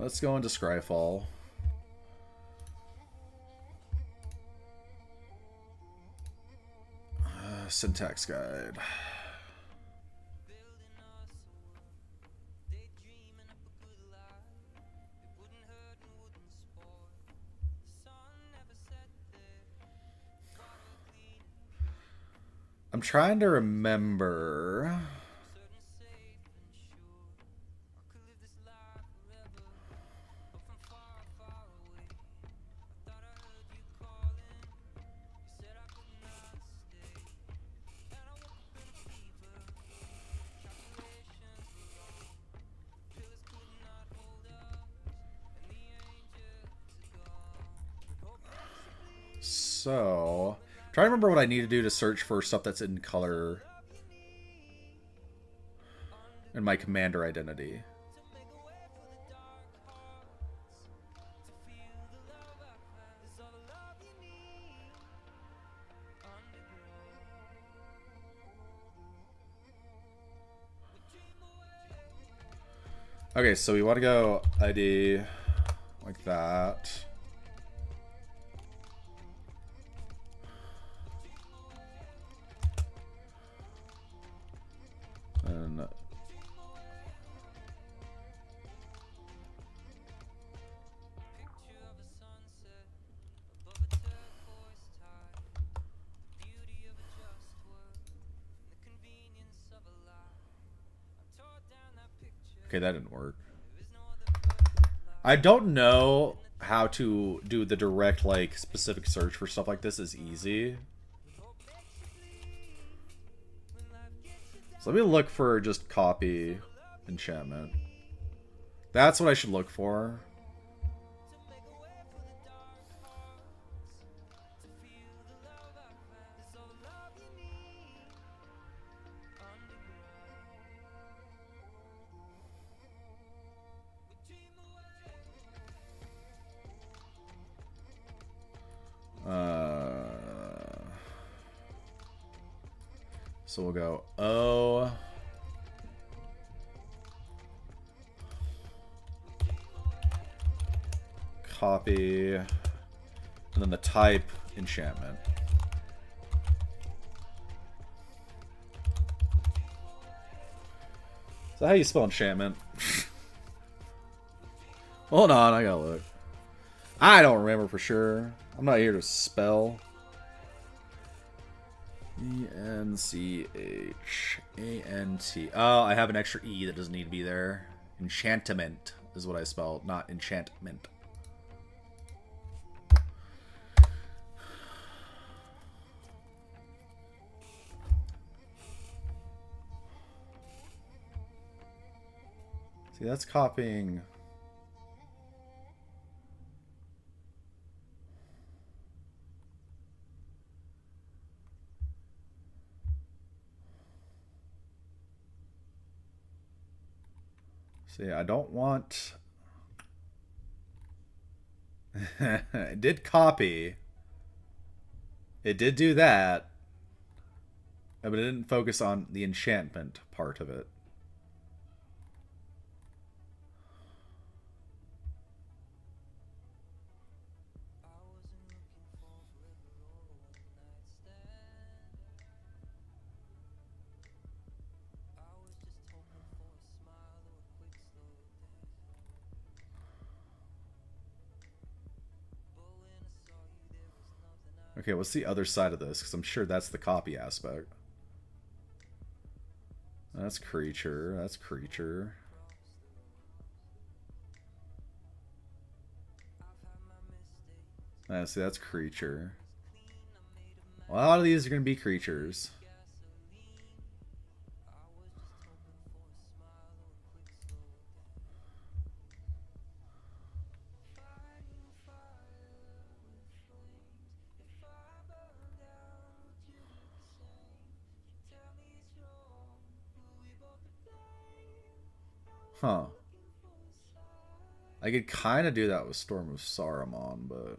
Let's go into Scryfall. Syntax guide. I'm trying to remember. So, try to remember what I need to do to search for stuff that's in color in my commander identity. Okay, so we want to go ID like that. And okay, that didn't work. I don't know how to do the direct, like, specific search for stuff like this is easy. So let me look for just copy enchantment. That's what I should look for. So we'll go O. Copy. And then the type enchantment. Is that how you spell enchantment? Hold on, I gotta look. I don't remember for sure. I'm not here to spell. E-N-C-H-A-N-T. Oh, I have an extra E that doesn't need to be there. Enchantment is what I spelled, not enchantment. See, that's copying. See, I don't want... It did copy. It did do that. But it didn't focus on the enchantment part of it. Okay, what's the other side of this? Because I'm sure that's the copy aspect. That's creature. That's creature. See, that's creature. Well, a lot of these are going to be creatures. Huh. I could kind of do that with Storm of Saruman, but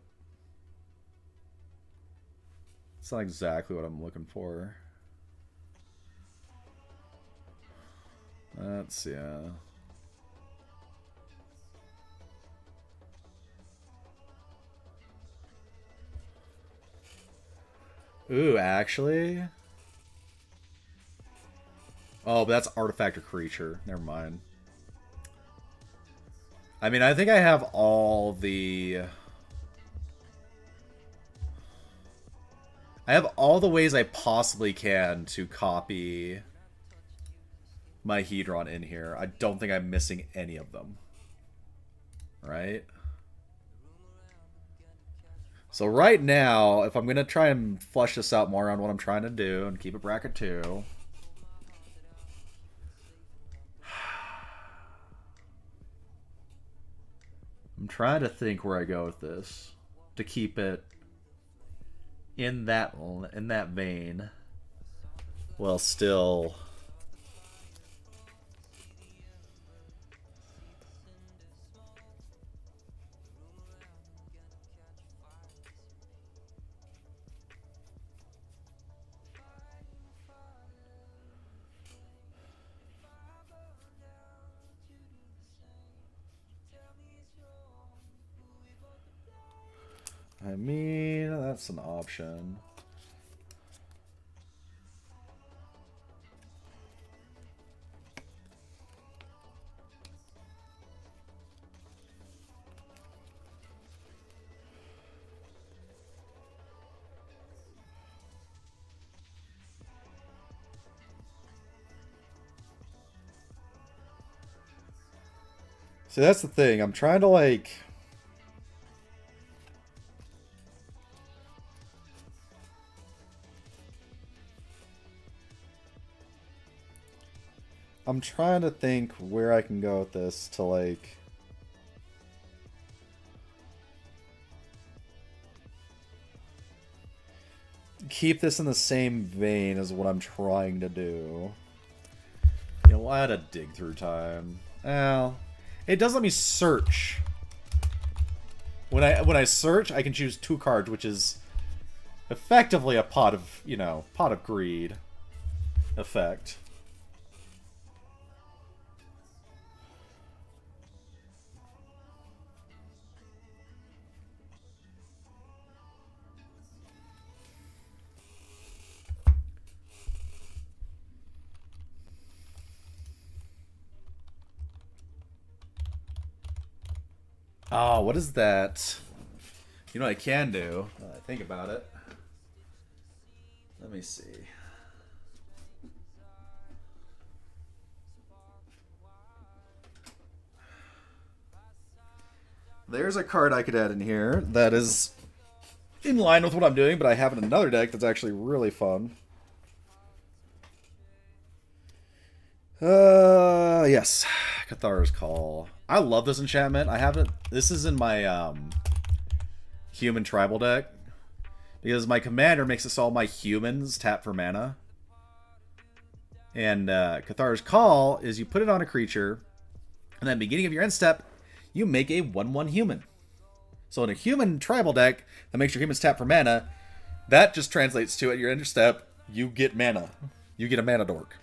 it's not exactly what I'm looking for. That's, yeah. Ooh, actually? Oh, but that's artifact or creature. Never mind. I mean, I think I have all the... I have all the ways I possibly can to copy my Hedron in here. I don't think I'm missing any of them. Right? So right now, if I'm going to try and flush this out more on what I'm trying to do and keep it bracket 2... I'm trying to think where I go with this to keep it in that vein while still I mean, that's an option. See, that's the thing. I'm trying to, like... I'm trying to think where I can go with this to, like... keep this in the same vein as what I'm trying to do. You know, I had a dig through time. Well, it does let me search. When I search, I can choose 2 cards, which is effectively a pot of, you know, pot of greed effect. Oh, what is that? You know what I can do? Think about it. Let me see. There's a card I could add in here that is in line with what I'm doing, but I have in another deck that's actually really fun. Yes. Cathar's Call. I love this enchantment. I have it. This is in my human tribal deck because my commander makes it so all my humans tap for mana. And Cathar's Call is you put it on a creature, and then beginning of your end step, you make a 1/1 human. So in a human tribal deck that makes your humans tap for mana, that just translates to at your end step, you get mana. You get a mana dork.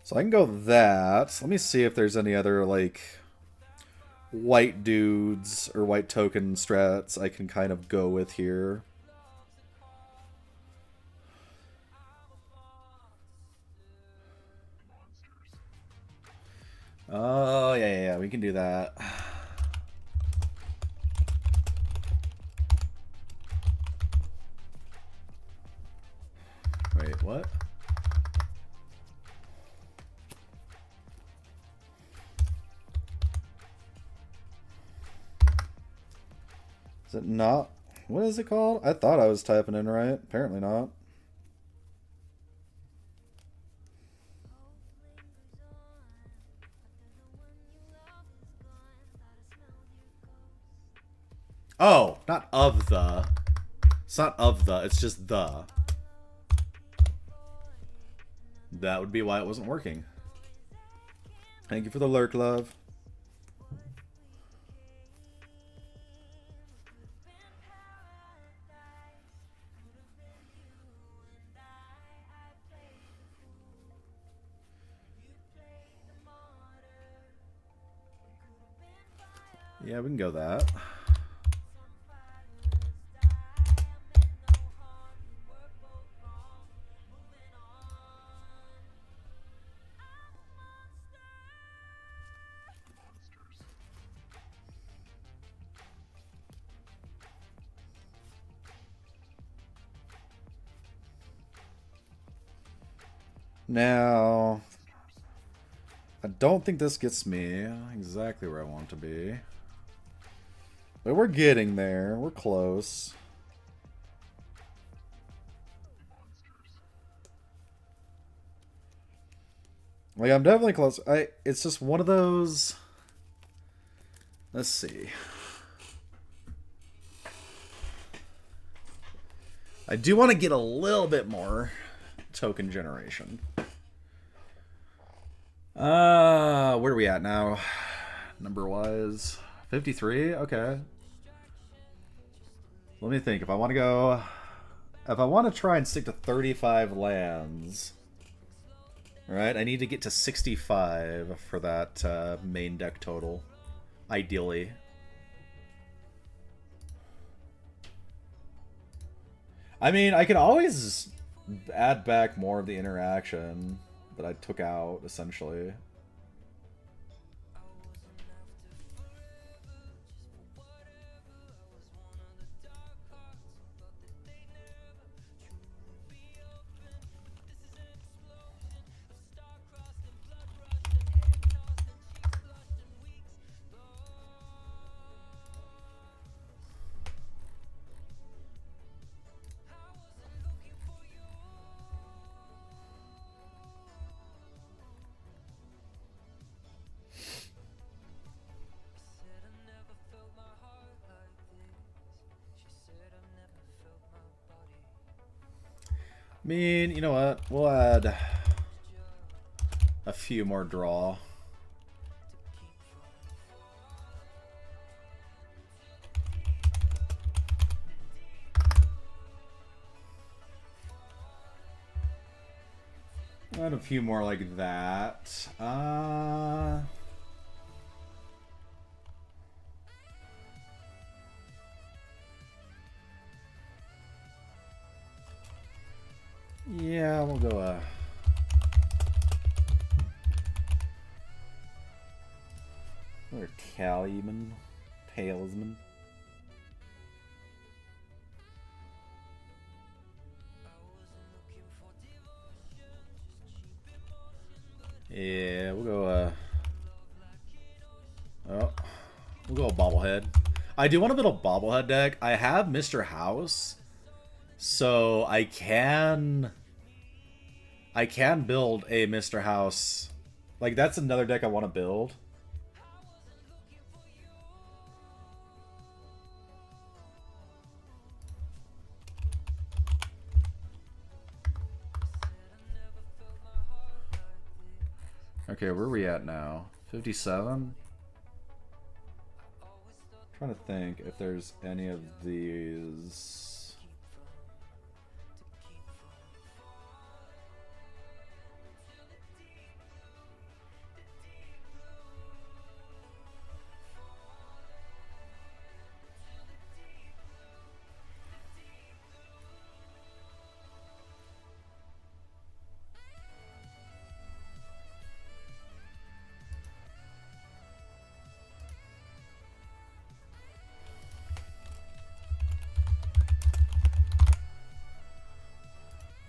So I can go that. Let me see if there's any other, like, white dudes or white token strats I can kind of go with here. Oh, yeah, we can do that. Wait, what? Is it not? What is it called? I thought I was typing in right. Apparently not. Oh, not of the. It's not of the, it's just the. That would be why it wasn't working. Thank you for the lurk, love. Yeah, we can go that. Now, I don't think this gets me exactly where I want to be. But we're getting there. We're close. Like, I'm definitely close. It's just one of those... Let's see. I do want to get a little bit more token generation. Where are we at now? Number-wise, 53? Okay. Let me think. If I want to try and stick to 35 lands, right, I need to get to 65 for that main deck total, ideally. I mean, I could always add back more of the interaction that I took out, essentially. I mean, you know what? We'll add a few more draw. Add a few more like that. Yeah, we'll go another talisman. Yeah, we'll go oh, we'll go a bobblehead. I do want a little bobblehead deck. I have Mr. House, so I can build a Mr. House. Like, that's another deck I want to build. Okay, where are we at now? 57? Trying to think if there's any of these.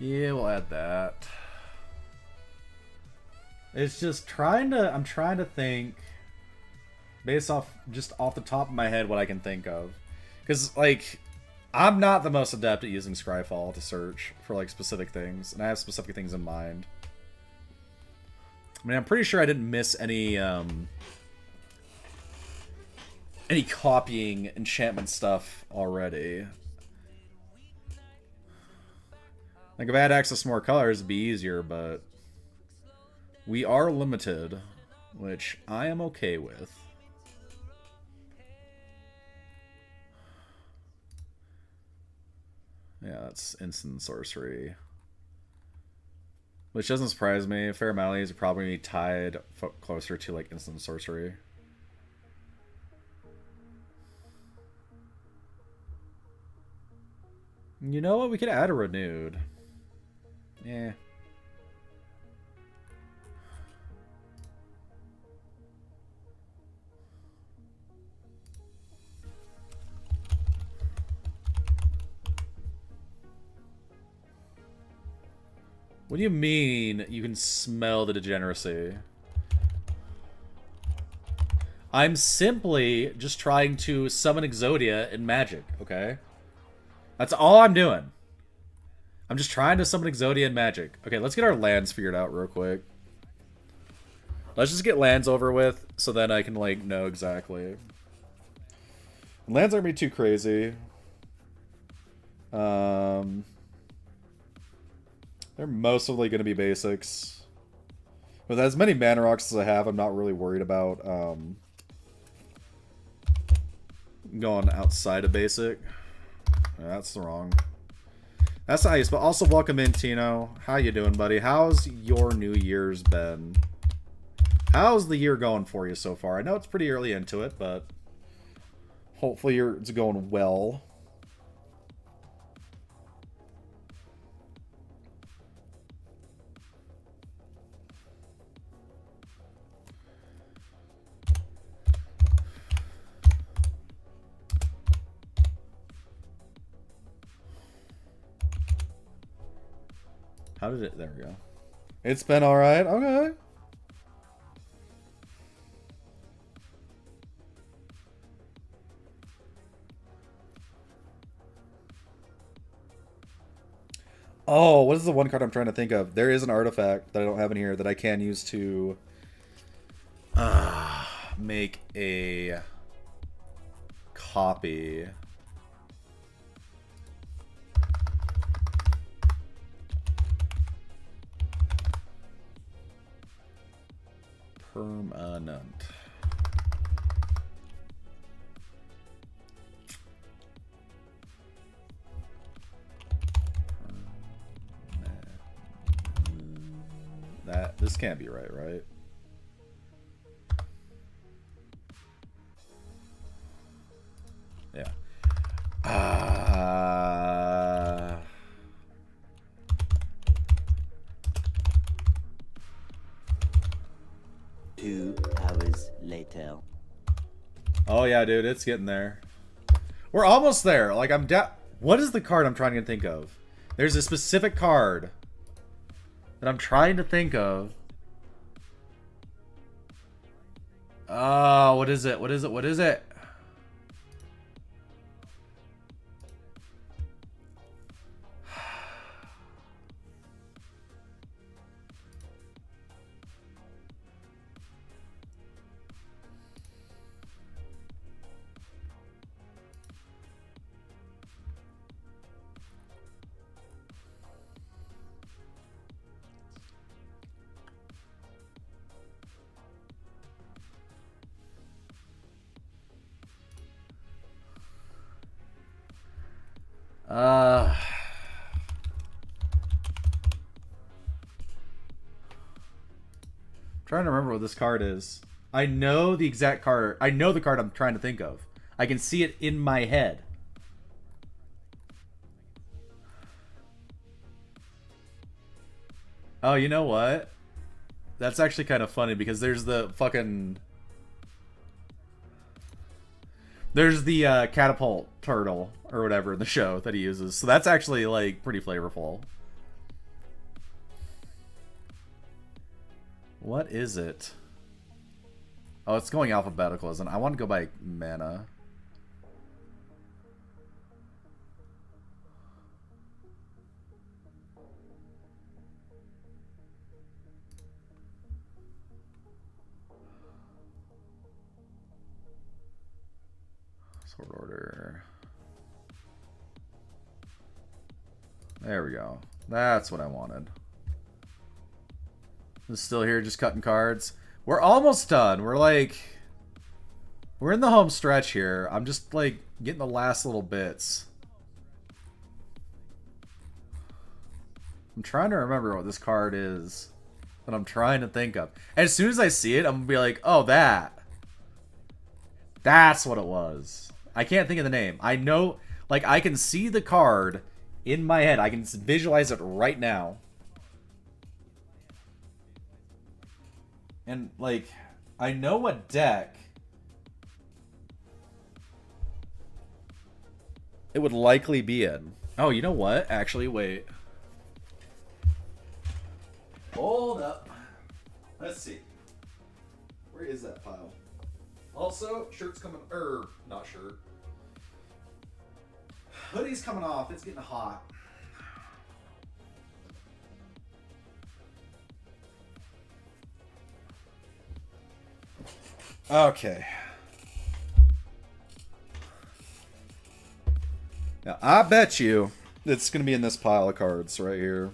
Yeah, we'll add that. It's just I'm trying to think based off the top of my head what I can think of. Because, like, I'm not the most adept at using Scryfall to search for, like, specific things, and I have specific things in mind. I mean, I'm pretty sure I didn't miss any copying enchantment stuff already. Like, if I had access to more colors, it'd be easier, but we are limited, which I am okay with. Yeah, that's instant sorcery. Which doesn't surprise me. Fair Malleys are probably tied closer to, like, instant sorcery. You know what? We could add a renewed. Yeah. What do you mean you can smell the degeneracy? I'm simply just trying to summon Exodia in Magic, okay? That's all I'm doing. I'm just trying to summon Exodia in Magic. Okay, let's get our lands figured out real quick. Let's just get lands over with, so then I can, like, know exactly. Lands aren't gonna be too crazy. They're mostly gonna be basics. With as many mana rocks as I have, I'm not really worried about going outside of basic. That's wrong. That's nice, but also welcome in, Tino. How you doing, buddy? How's your New Year's been? How's the year going for you so far? I know it's pretty early into it, but hopefully it's going well. How did it... There we go. It's been alright. Okay. Oh, what is the one card I'm trying to think of? There is an artifact that I don't have in here that I can use to make a copy. Permanent. This can't be right? Yeah. Two hours later. Oh yeah, dude, it's getting there. We're almost there. Like, what is the card I'm trying to think of? There's a specific card that I'm trying to think of. Oh, what is it? What is it? What is it? Trying to remember what this card is. I know the exact card. I know the card I'm trying to think of. I can see it in my head. Oh, you know what? That's actually kind of funny because there's the fucking... There's the catapult turtle or whatever in the show that he uses. So that's actually, like, pretty flavorful. What is it? Oh, it's going alphabetical, isn't it? I want to go by mana. Sort order. There we go. That's what I wanted. Still here just cutting cards. We're almost done. We're in the home stretch here. I'm just like getting the last little bits. I'm trying to remember what this card is that I'm trying to think of. And as soon as I see it, I'm gonna be like, oh, that's what it was. I can't think of the name. I know, like, I can see the card in my head. I can visualize it right now. And, like, I know what deck it would likely be in. Oh, you know what? Actually, wait. Hold up. Let's see. Where is that pile? Also, shirt's coming, not shirt. Hoodie's coming off. It's getting hot. Okay. Now, I bet you it's going to be in this pile of cards right here.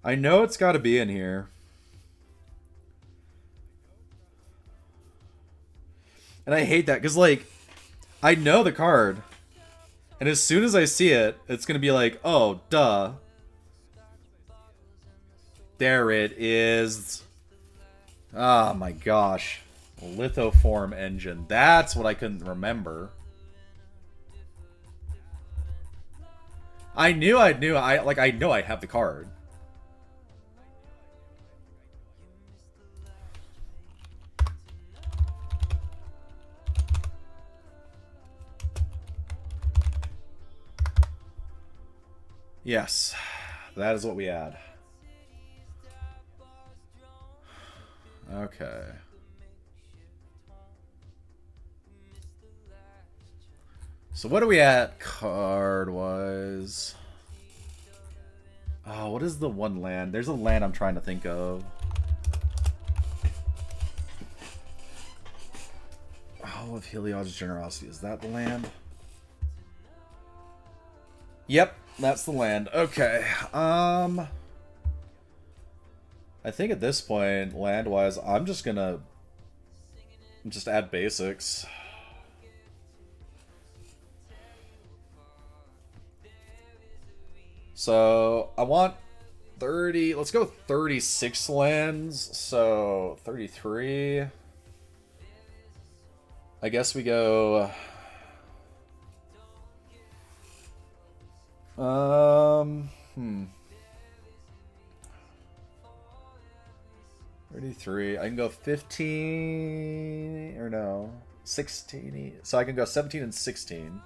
I know it's got to be in here. And I hate that because, like, I know the card. And as soon as I see it, it's going to be like, oh, duh. There it is. Oh my gosh. Lithoform engine. That's what I couldn't remember. I know I have the card. Yes, that is what we add. Okay. So what are we at card-wise? Oh, what is the one land? There's a land I'm trying to think of. Oh, of Heliod's Generosity. Is that the land? Yep, that's the land. Okay. I think at this point, land-wise, I'm just gonna just add basics. So, I want 30... Let's go 36 lands. So, 33. I guess we go... 33. I can go 15... Or no. 16. So I can go 17 and 16.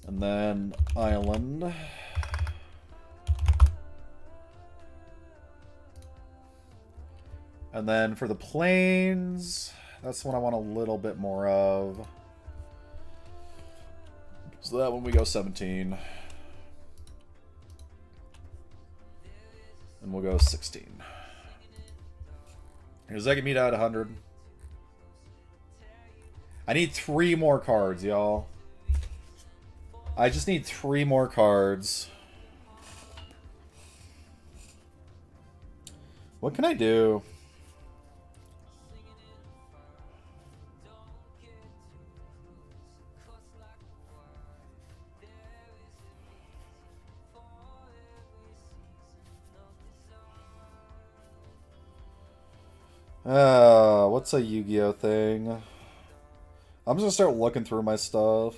And then Island. And then for the plains, that's one I want a little bit more of. So that one we go 17. And we'll go 16. Here's Meet at 100. I need 3 more cards, y'all. I just need 3 more cards. What can I do? What's a Yu-Gi-Oh thing? I'm just gonna start looking through my stuff.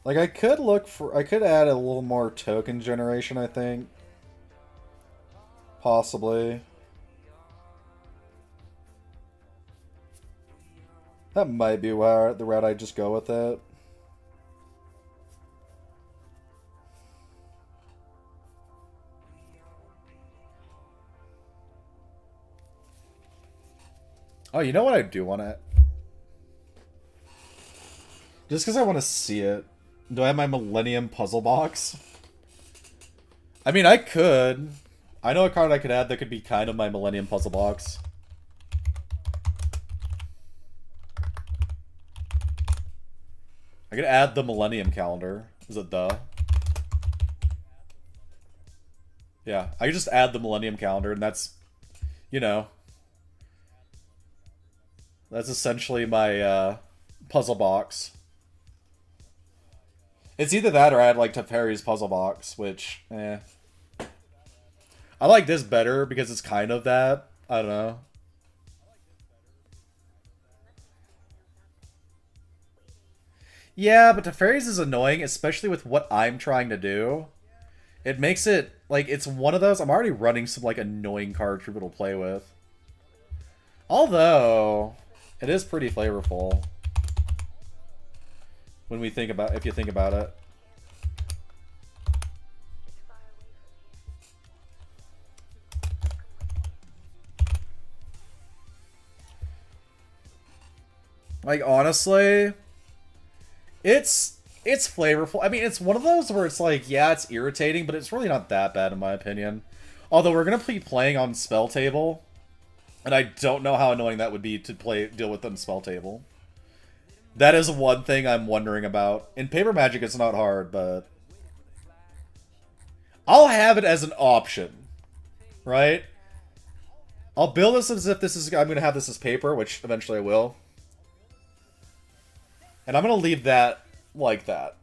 Like, I could add a little more token generation, I think. Possibly. That might be the route I just go with it. Oh, you know what I do want to... Just because I want to see it. Do I have my Millennium Puzzle Box? I mean, I could. I know a card I could add that could be kind of my Millennium Puzzle Box. I could add the Millennium Calendar. Is it the? Yeah, I could just add the Millennium Calendar, and that's, you know, that's essentially my puzzle box. It's either that or add like Teferi's puzzle box, which, I like this better because it's kind of that. I don't know. Yeah, but Teferi's is annoying, especially with what I'm trying to do. It makes it, like, it's one of those, I'm already running some, like, annoying cards for people to play with. Although, it is pretty flavorful. When we think about, if you think about it. Like, honestly, it's flavorful. I mean, it's one of those where it's like, yeah, it's irritating, but it's really not that bad in my opinion. Although we're gonna be playing on Spell Table, and I don't know how annoying that would be to deal with on Spell Table. That is one thing I'm wondering about. In Paper Magic, it's not hard, but I'll have it as an option, right? I'll build this as if this is, I'm gonna have this as paper, which eventually I will. And I'm gonna leave that like that.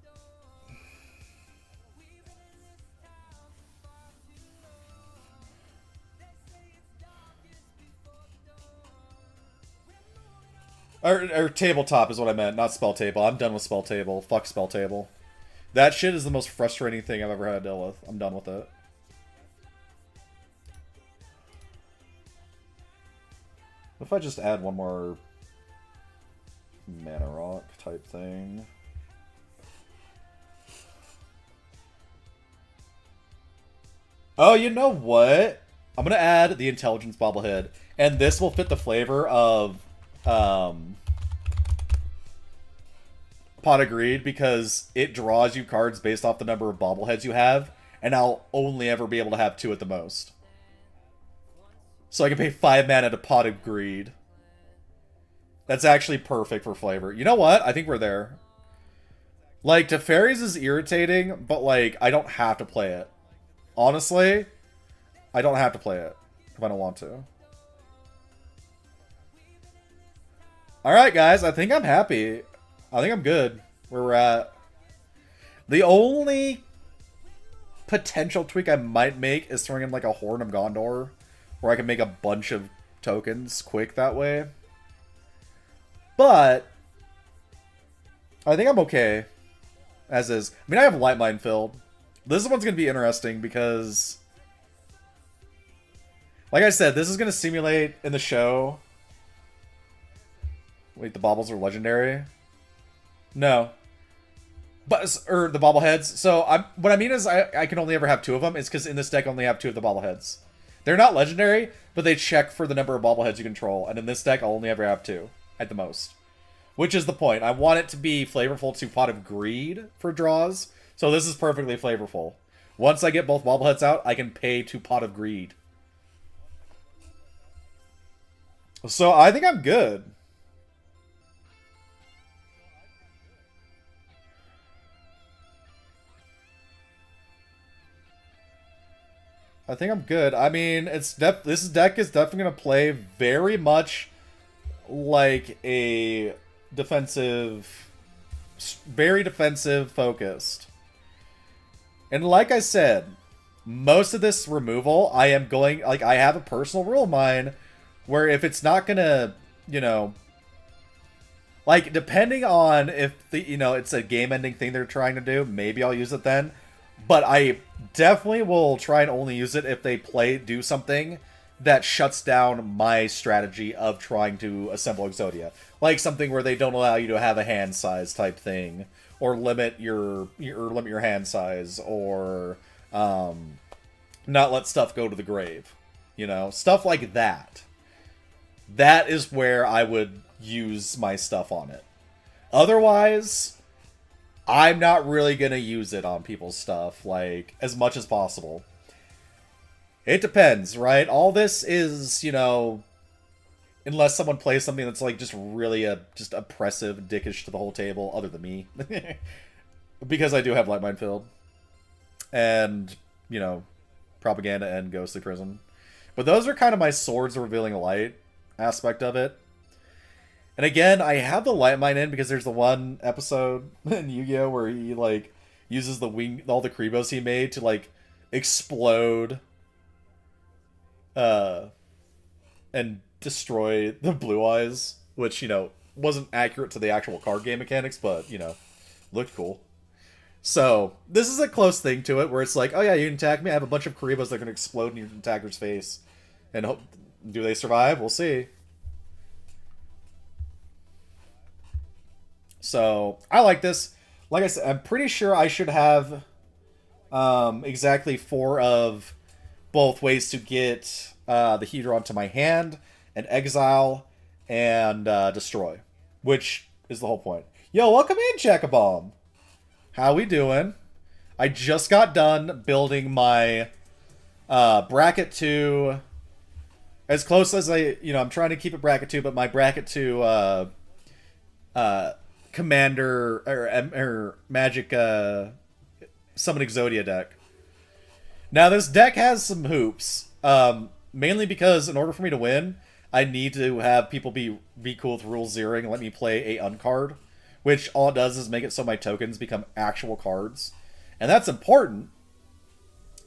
Or tabletop is what I meant, not Spell Table. I'm done with Spell Table. Fuck Spell Table. That shit is the most frustrating thing I've ever had to deal with. I'm done with it. What if I just add one more Mana Rock type thing? Oh, you know what? I'm gonna add the Intelligence Bobblehead, and this will fit the flavor of Pot of Greed because it draws you cards based off the number of bobbleheads you have, and I'll only ever be able to have 2 at the most. So I can pay 5 mana to Pot of Greed. That's actually perfect for flavor. You know what? I think we're there. Like, Teferi's is irritating, but like, I don't have to play it. Honestly, I don't have to play it if I don't want to. Alright, guys, I think I'm happy. I think I'm good where we're at. The only potential tweak I might make is throwing in like a Horn of Gondor, where I can make a bunch of tokens quick that way. But I think I'm okay as is. I mean, I have Light Mine filled. This one's going to be interesting because, like I said, this is going to simulate in the show. Wait, the baubles are legendary? No. But, or the bobbleheads. So, what I mean is I can only ever have 2 of them. It's because in this deck I only have 2 of the bobbleheads. They're not legendary, but they check for the number of bobbleheads you control. And in this deck, I'll only ever have 2 at the most. Which is the point. I want it to be flavorful to Pot of Greed for draws. So this is perfectly flavorful. Once I get both bobbleheads out, I can pay to Pot of Greed. So I think I'm good. I think I'm good. I mean, this deck is definitely going to play very much like a defensive, very defensive focused. And like I said, most of this removal, I am going, like, I have a personal rule of mine where if it's not going to, you know, like, depending on if the, you know, it's a game-ending thing they're trying to do, maybe I'll use it then. But I definitely will try and only use it if they do something that shuts down my strategy of trying to assemble Exodia. Like something where they don't allow you to have a hand size type thing, or limit your hand size, or not let stuff go to the grave. You know, stuff like that. That is where I would use my stuff on it. Otherwise, I'm not really gonna use it on people's stuff, like, as much as possible. It depends, right? All this is, you know, unless someone plays something that's like just really just oppressive, dickish to the whole table, other than me. Because I do have Light Minefield. And, you know, Propaganda and Ghostly Prison. But those are kind of my Swords of Revealing Light aspect of it. And again, I have the Light Mine in because there's the one episode in Yu-Gi-Oh! Where he, like, uses the all the Kribos he made to, like, explode and destroy the Blue Eyes, which, you know, wasn't accurate to the actual card game mechanics, but, you know, looked cool. So, this is a close thing to it, where it's like, oh yeah, you can attack me, I have a bunch of Karibos that can explode in your attacker's face. And do they survive? We'll see. So, I like this. Like I said, I'm pretty sure I should have exactly 4 of both ways to get the Hedron to my hand, and exile, and destroy. Which is the whole point. Yo, welcome in, Jackabomb! How we doing? I just got done building my bracket 2 as close as I'm trying to keep it bracket 2, but my bracket 2 commander or magic summon Exodia deck. Now this deck has some hoops, mainly because in order for me to win, I need to have people be cool with rule zeroing and let me play a uncard. Which all it does is make it so my tokens become actual cards. And that's important,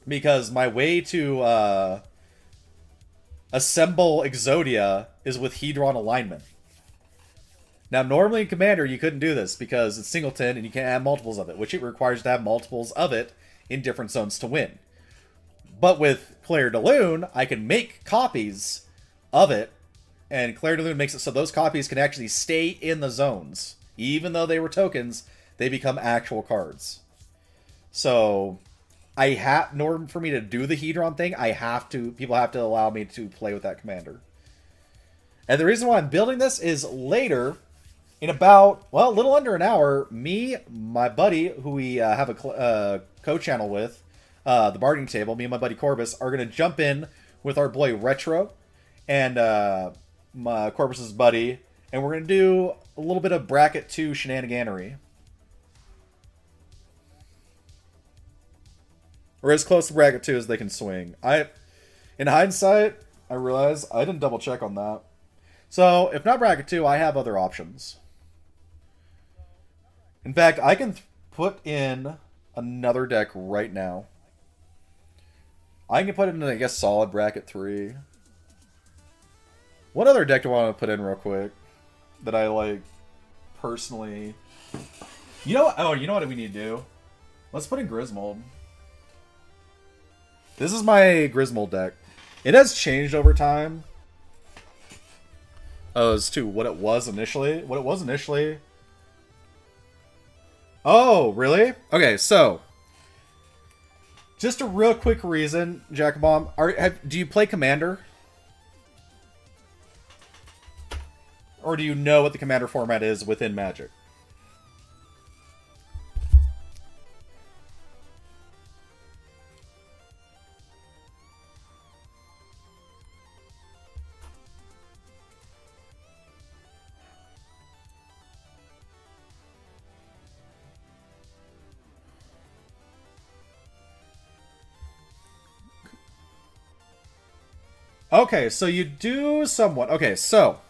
because my way to assemble Exodia is with Hedron alignment. Now, normally in Commander, you couldn't do this, because it's singleton and you can't have multiples of it, which it requires to have multiples of it in different zones to win. But with Clair de Lune, I can make copies of it, and Clair de Lune makes it so those copies can actually stay in the zones. Even though they were tokens, they become actual cards. So, in order for me to do the Hedron thing, people have to allow me to play with that commander. And the reason why I'm building this is later, in about, well, a little under an hour, me, my buddy, who we have a co-channel with, the Bargaining Table, me and my buddy Corbus, are going to jump in with our boy Retro, and my Corbus's buddy, and we're going to do a little bit of bracket 2 shenaniganery. Or as close to bracket 2 as they can swing. In hindsight, I realize I didn't double check on that. So, if not bracket 2, I have other options. In fact, I can put in another deck right now. I can put it in, I guess, solid bracket 3. What other deck do I want to put in real quick? That I, like, personally... You know what we need to do? Let's put in Griswold. This is my Griswold deck. It has changed over time. As to what it was initially. Oh, really? Okay, so... Just a real quick reason, Jackabomb. Do you play Commander? Or do you know what the Commander format is within Magic? Okay, so you do somewhat. Okay, so...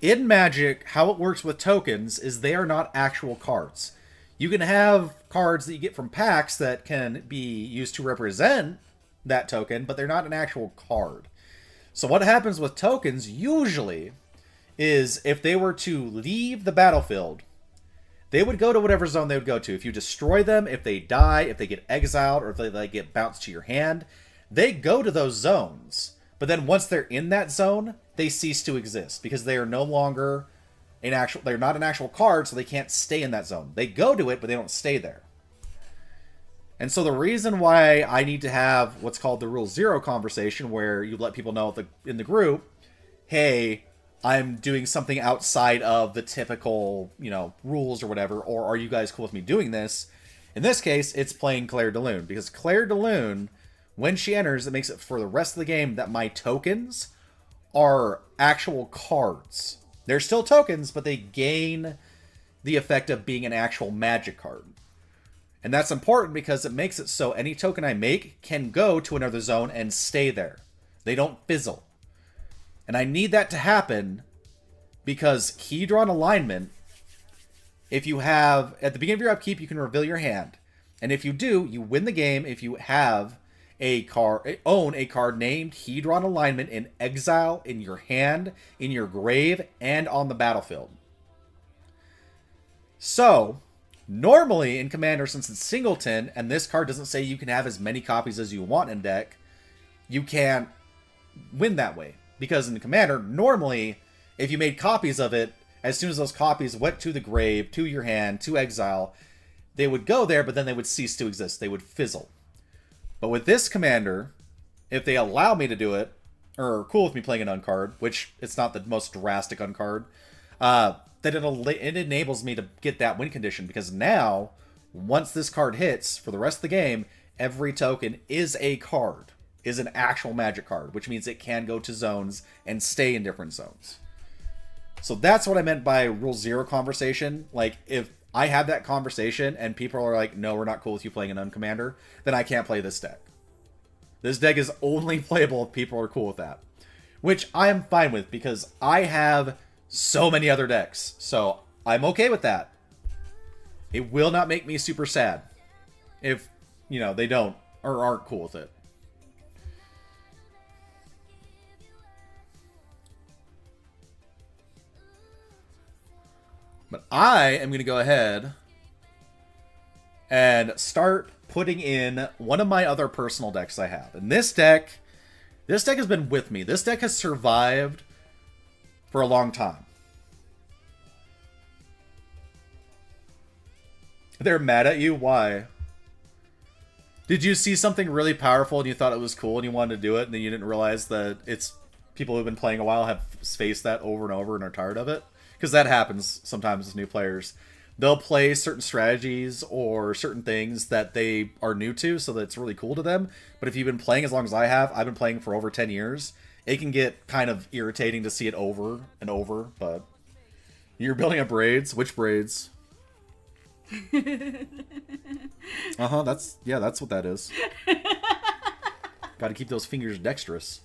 In Magic, how it works with tokens is they are not actual cards. You can have cards that you get from packs that can be used to represent that token, but they're not an actual card. So what happens with tokens, usually, is if they were to leave the battlefield, they would go to whatever zone they would go to. If you destroy them, if they die, if they get exiled, or if they get bounced to your hand, they go to those zones. But then once they're in that zone, they cease to exist because they are no longer they're not an actual card, so they can't stay in that zone. They go to it, but they don't stay there. And so the reason why I need to have what's called the Rule Zero conversation, where you let people know in the group, hey, I'm doing something outside of the typical, rules or whatever, or are you guys cool with me doing this? In this case, it's playing Clair de Lune, because Clair de Lune When she enters, it makes it for the rest of the game that my tokens are actual cards. They're still tokens, but they gain the effect of being an actual magic card. And that's important because it makes it so any token I make can go to another zone and stay there. They don't fizzle. And I need that to happen because Hedron alignment, if you have, at the beginning of your upkeep, you can reveal your hand. And if you do, you win the game if you have own a card named Hedron alignment in exile, in your hand, in your grave, and on the battlefield. So, normally in Commander, since it's singleton, and this card doesn't say you can have as many copies as you want in deck, you can't win that way. Because in Commander, normally, if you made copies of it, as soon as those copies went to the grave, to your hand, to exile, they would go there, but then they would cease to exist. They would fizzle. But with this Commander, if they allow me to do it, or are cool with me playing an uncard, which it's not the most drastic uncard, that it enables me to get that win condition. Because now, once this card hits, for the rest of the game, every token is a card. Is an actual magic card, which means it can go to zones and stay in different zones. So that's what I meant by Rule 0 conversation. Like, if I have that conversation and people are like, no, we're not cool with you playing an uncommander, then I can't play this deck. This deck is only playable if people are cool with that. Which I am fine with because I have so many other decks. So I'm okay with that. It will not make me super sad if, they don't or aren't cool with it. But I am going to go ahead and start putting in one of my other personal decks I have. And this deck has been with me. This deck has survived for a long time. They're mad at you? Why? Did you see something really powerful and you thought it was cool and you wanted to do it and then you didn't realize that it's people who've been playing a while have faced that over and over and are tired of it? Because that happens sometimes with new players. They'll play certain strategies or certain things that they are new to, so that it's really cool to them. But if you've been playing as long as I have, I've been playing for over 10 years, it can get kind of irritating to see it over and over. But you're building up braids. Which braids? That's what that is. Got to keep those fingers dexterous.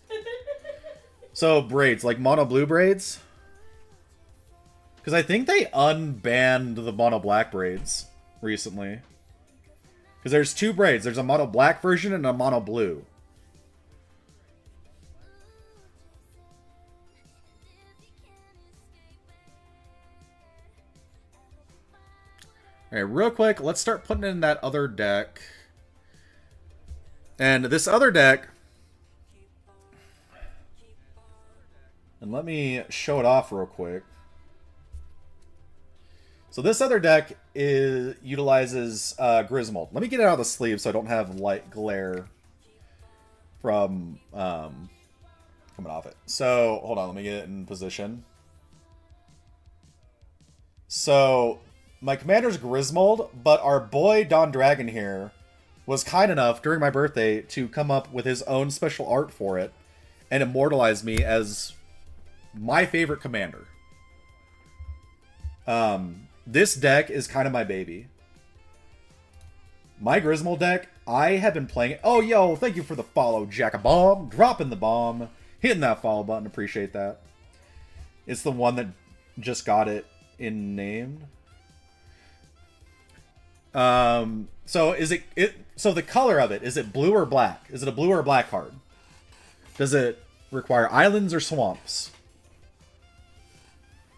So braids, like mono blue braids. Because I think they unbanned the mono black braids recently. Because there's two braids. There's a mono black version and a mono blue. Alright, real quick, let's start putting in that other deck. And this other deck... And let me show it off real quick. So this other deck utilizes Griswold. Let me get it out of the sleeve so I don't have light glare from coming off it. So, hold on, let me get it in position. So, my commander's Griswold, but our boy Don Dragon here was kind enough during my birthday to come up with his own special art for it and immortalize me as my favorite commander. This deck is kind of my baby. My Griswold deck, I have been playing it. Oh, yo, thank you for the follow, Jack-a-Bomb. Dropping the bomb. Hitting that follow button. Appreciate that. It's the one that just got it in name. So is so the color of it, is it blue or black? Is it a blue or a black card? Does it require islands or swamps?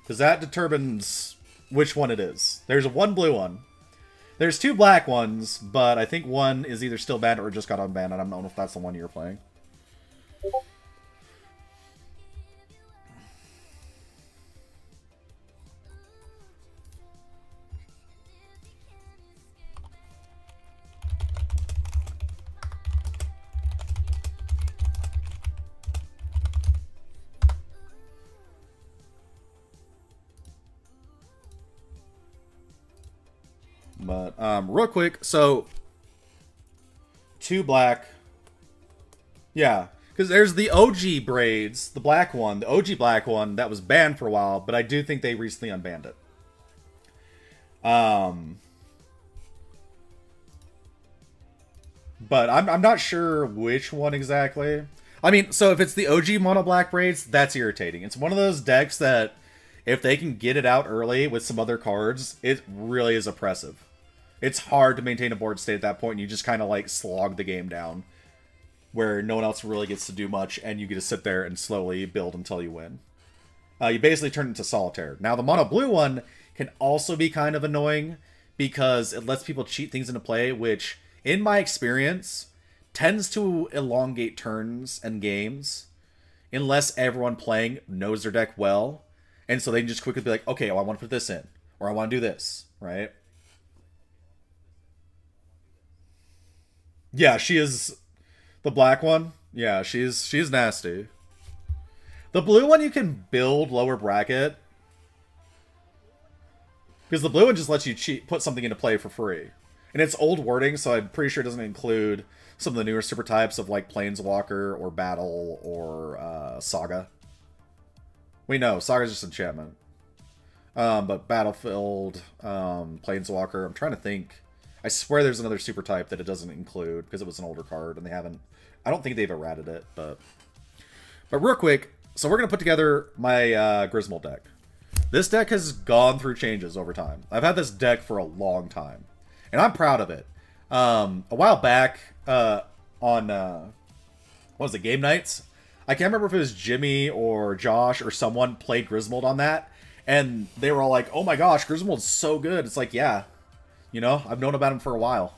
Because that determines which one it is. There's one blue one. There's two black ones, but I think one is either still banned or just got unbanned. I don't know if that's the one you're playing. But real quick, so 2 black, Yeah, because there's the OG braids, the black one, the OG black one that was banned for a while, but I do think they recently unbanned it. But I'm not sure which one exactly. I mean, so if it's the OG mono black braids, that's irritating. It's one of those decks that if they can get it out early with some other cards, it really is oppressive. It's hard to maintain a board state at that point, and you just kind of like slog the game down, where no one else really gets to do much, and you get to sit there and slowly build until you win. You basically turn it into solitaire. Now, the mono blue one can also be kind of annoying because it lets people cheat things into play, which, in my experience, tends to elongate turns and games unless everyone playing knows their deck well. And so they can just quickly be like, okay, I want to put this in, or I want to do this, right? Yeah, she is the black one. Yeah, she's nasty. The blue one you can build lower bracket, because the blue one just lets you put something into play for free. And it's old wording, so I'm pretty sure it doesn't include some of the newer super types of like Planeswalker or Battle or Saga. We know Saga's just enchantment. But Battlefield, Planeswalker, I'm trying to think. I swear there's another super type that it doesn't include because it was an older card and they haven't. I don't think they've errated it, but real quick. So we're gonna put together my Griswold deck. This deck has gone through changes over time. I've had this deck for a long time, and I'm proud of it. A while back on what was it, Game Nights? I can't remember if it was Jimmy or Josh or someone played Griswold on that, and they were all like, "Oh my gosh, Griswold's so good!" It's like, yeah, you know, I've known about him for a while.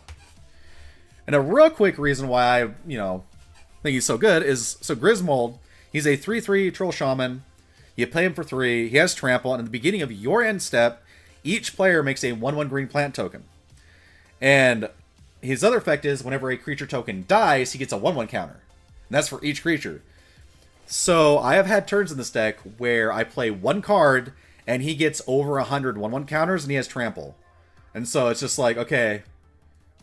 And a real quick reason why I, think he's so good is, so Griswold, he's a 3/3 Troll Shaman. You play him for 3, he has Trample, and at the beginning of your end step, each player makes a 1/1 green plant token. And his other effect is, whenever a creature token dies, he gets a 1/1 counter. And that's for each creature. So I have had turns in this deck where I play one card, and he gets over 100 1/1 counters, and he has Trample. And so it's just like, okay,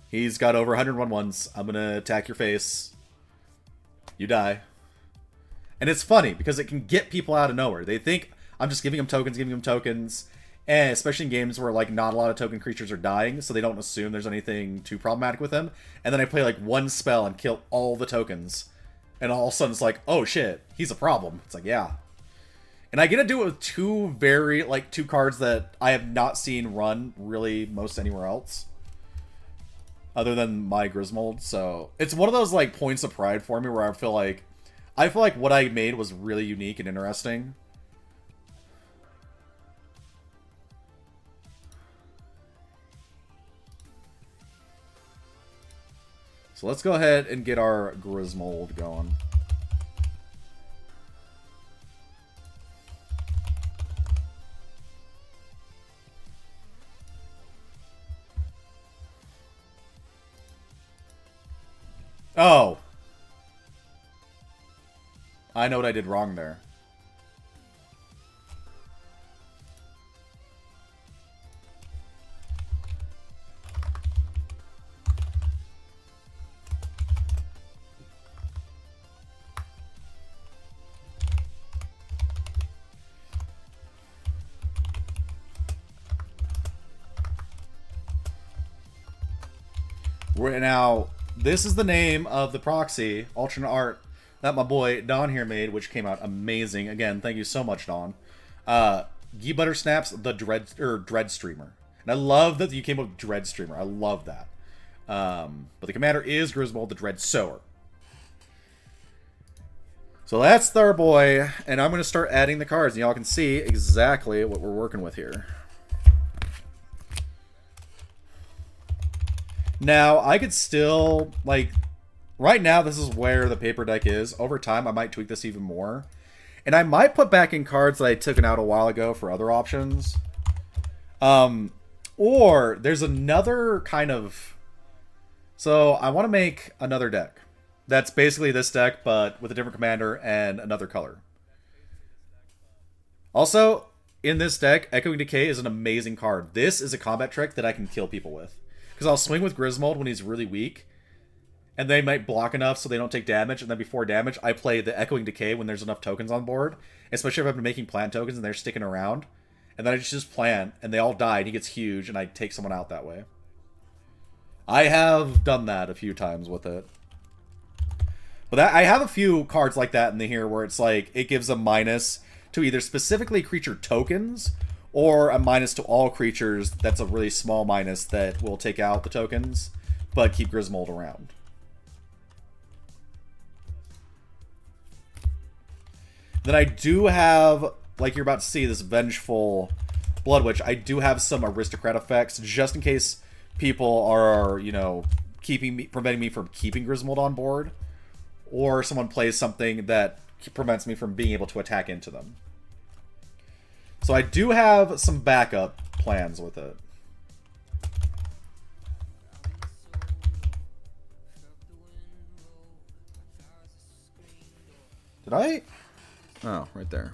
he's got over 100 1/1s. I'm going to attack your face. You die. And it's funny, because it can get people out of nowhere. They think I'm just giving them tokens, and especially in games where like not a lot of token creatures are dying, so they don't assume there's anything too problematic with them. And then I play like one spell and kill all the tokens. And all of a sudden it's like, oh shit, he's a problem. It's like, yeah. And I get to do it with two cards that I have not seen run really most anywhere else, other than my Griswold. So it's one of those like points of pride for me where I feel like what I made was really unique and interesting. So let's go ahead and get our Griswold going. Oh. I know what I did wrong there. Now, this is the name of the proxy, alternate art, that my boy Don here made, which came out amazing. Again, thank you so much, Don. Gee Butter Snaps, the Dread Streamer. And I love that you came up with Dread Streamer. I love that. But the commander is Griswold, the Dread Sower. So that's our boy, and I'm going to start adding the cards, and y'all can see exactly what we're working with here. Now, I could still, like, right now this is where the paper deck is. Over time, I might tweak this even more. And I might put back in cards that I took out a while ago for other options. Or there's another kind of... So, I want to make another deck. That's basically this deck, but with a different commander and another color. Also, in this deck, Echoing Decay is an amazing card. This is a combat trick that I can kill people with. Because I'll swing with Griswold when he's really weak, and they might block enough so they don't take damage, and then before damage, I play the Echoing Decay when there's enough tokens on board, especially if I've been making plant tokens and they're sticking around, and then I just plant, and they all die, and he gets huge, and I take someone out that way. I have done that a few times with it. But I have a few cards like that in the here where it's like, it gives a minus to either specifically creature tokens, or a minus to all creatures that's a really small minus that will take out the tokens, but keep Grismold around. Then I do have, like you're about to see, this Vengeful Blood Witch. I do have some aristocrat effects, just in case people are, you know, preventing me from keeping Grismold on board, or someone plays something that prevents me from being able to attack into them. So I do have some backup plans with it. Did I? Oh, right there.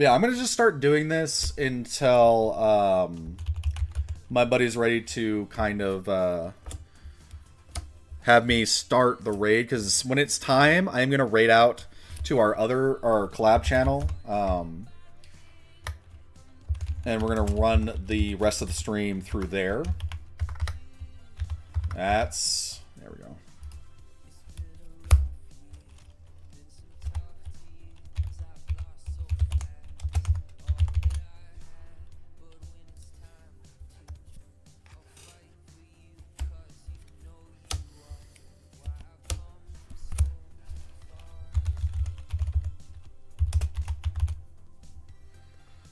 Yeah, I'm gonna just start doing this until my buddy's ready to kind of have me start the raid, because when it's time, I'm gonna raid out to our collab channel, and we're gonna run the rest of the stream through there. There we go.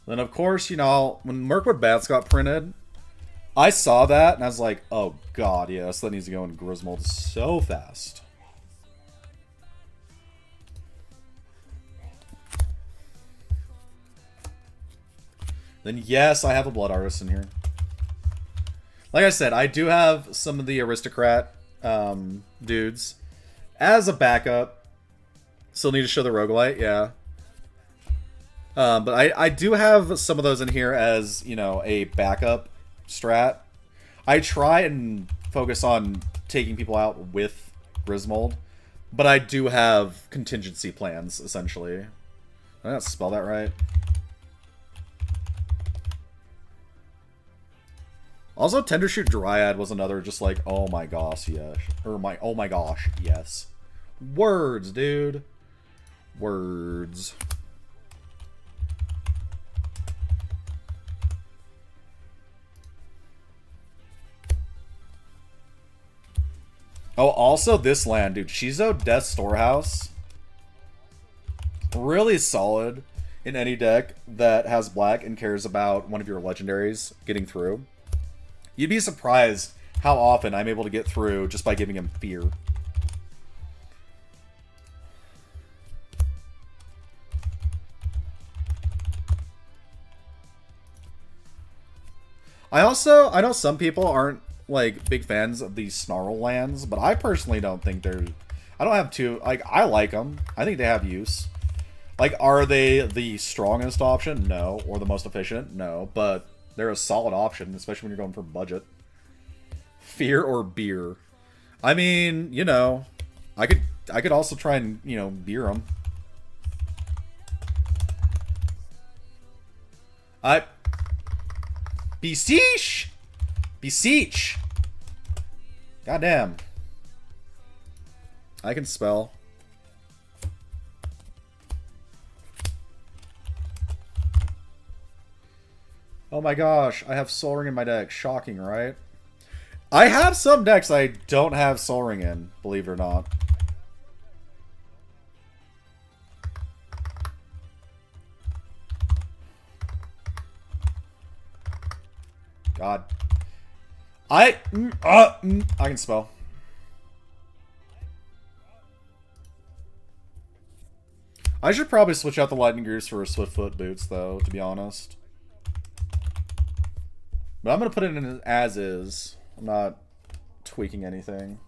Then, of course, you know, when Mirkwood Bats got printed, I saw that, and I was like, oh god, yes, that needs to go in Grismold so fast. Then, yes, I have a Blood Artist in here. Like I said, I do have some of the Aristocrat dudes as a backup. Still need to show the Roguelite, yeah. But I do have some of those in here as, you know, a backup strat. I try and focus on taking people out with Grismold, but I do have contingency plans, essentially. Did I not spell that right? Also, Tendershoot Dryad was another just like, oh my gosh, yes. Or oh my gosh, yes. Words, dude. Words. Oh, also this land, dude. Shizo Death Storehouse. Really solid in any deck that has black and cares about one of your legendaries getting through. You'd be surprised how often I'm able to get through just by giving him fear. I know some people aren't like big fans of these Snarl lands, but I personally don't think they're... I don't have two... Like, I like them. I think they have use. Like, are they the strongest option? No. Or the most efficient? No. But they're a solid option, especially when you're going for budget. Fear or beer? I mean, you know, I could also try and, you know, beer them. Beseech! Beseech! Goddamn. I can spell. Oh my gosh, I have Sol Ring in my deck. Shocking, right? I have some decks I don't have Sol Ring in, believe it or not. God. I can spell. I should probably switch out the lightning gears for Swiftfoot boots, though, to be honest. But I'm going to put it in as is. I'm not tweaking anything.